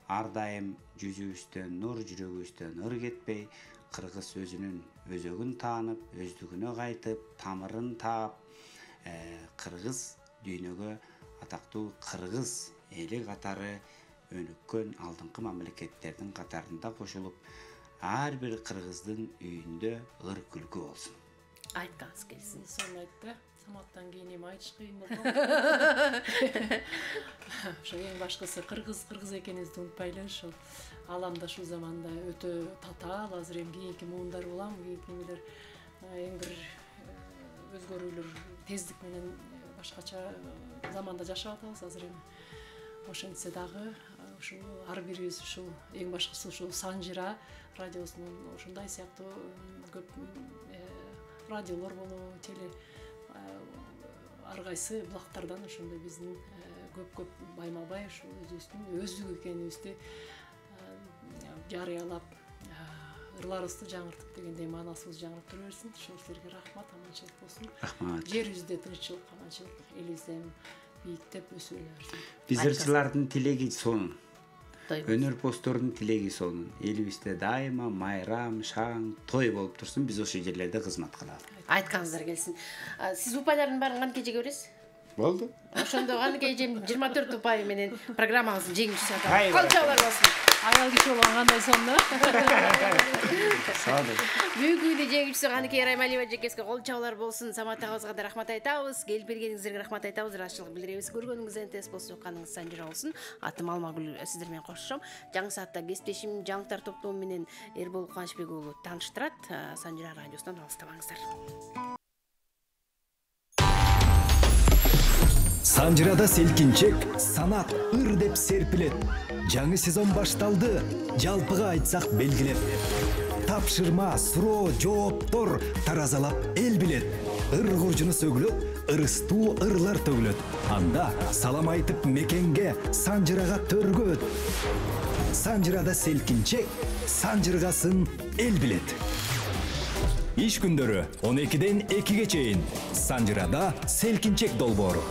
Ар дайым жүзүбүздөн нур, жүрөгүбүздөн ыр кетпей, кыргыз өзүнүн өзөгүн таанып, өздүгүнө кайтып, тамырын таап, кыргыз дүйнөгө атактуу кыргыз эли катары өнүккөн алдыңкы мамлекеттердин катарында кошулуп, ар бир кыргыздын үйүндө ыр күлкү болсун. Айткаңыз келсин. Соны айтты. Саматтан кейін эми айтыш кыйын болду. Ошо эң башкысы кыргыз экенибизди унутпайлы. Ушул аламда ушул заманда өтө татаал, азыр эми кийинки муундар улам, кийинки эмелер эң бир өзгөрүүлөр тездик менен башкача заманда жашап атабыз азыр эми. Ошентсе дагы ушул ар бирибиз ушул эң башкысы ушул Санжира радиосунун ушундай сыяктуу көп радиолор болобу, теле ар кайсы булактардан ошондой биздин көп баймалбай ушул өзүбүздүн өздүк экенибизди жарыялап ырларыбызды жаңыртып дегендей маанасыбызды жаңыртып тура берсин. Ошол силерге рахмат, аманчылык болсун. Рахмат. Жерибизде тынччылык, аманчылык, элибизде бийиктеп өсө берсин. Биз ырчылардын тилеги сонун. Өнөр постордун тилеги сонун. Элибизде дайыма майрам, шаң, той болуп турсун. Биз ошол жерлерде кызмат кылалы. Айткаңыздар келсин. Сиз упайлардын баарын кантип жеге бересиз? Болду. Ошондо кантип жем 24 упай менен программабыздын жеңүүчүсү аталат. Колчоолор болсун. Аял киши болгон кандай сонда? Сау болуң. Бүгүнкү күндүн жеңүүчүсү Каныкей Раймалиева жекеске колчоолор болсун. Самат агыбызга да рахмат айтабыз. Келип бергениңиздерге рахмат айтабыз. Ыраазычылык билдиребиз. Көргөнүңүз энтес болсо каныңыз Санжира болсун. Атым Алмагүл сиздер менен коштошом. Жаңы саатта кесиптешим жаңылыктар топтому менен Эрбол Кубанычбек уулу тааныштырат. Санжира радиосунан алыстабаңыздар. Санжирада селкинчек, санат ыр деп серпилет. Жаңы сезон башталды, жалпыга айтсак белгилеп. Тапшырма, суроо, жооптор таразалап эл билет. Ыр куржуну сөгүлөт, ырыстуу ырлар төгүлөт. Анда салам айтып мекенге, Санжирага төргө өт. Санжирада селкинчек, санжыргасын эл билет. Иш күндөрү 12-ден 2-ге чейин Санжирада селкинчек долбоору.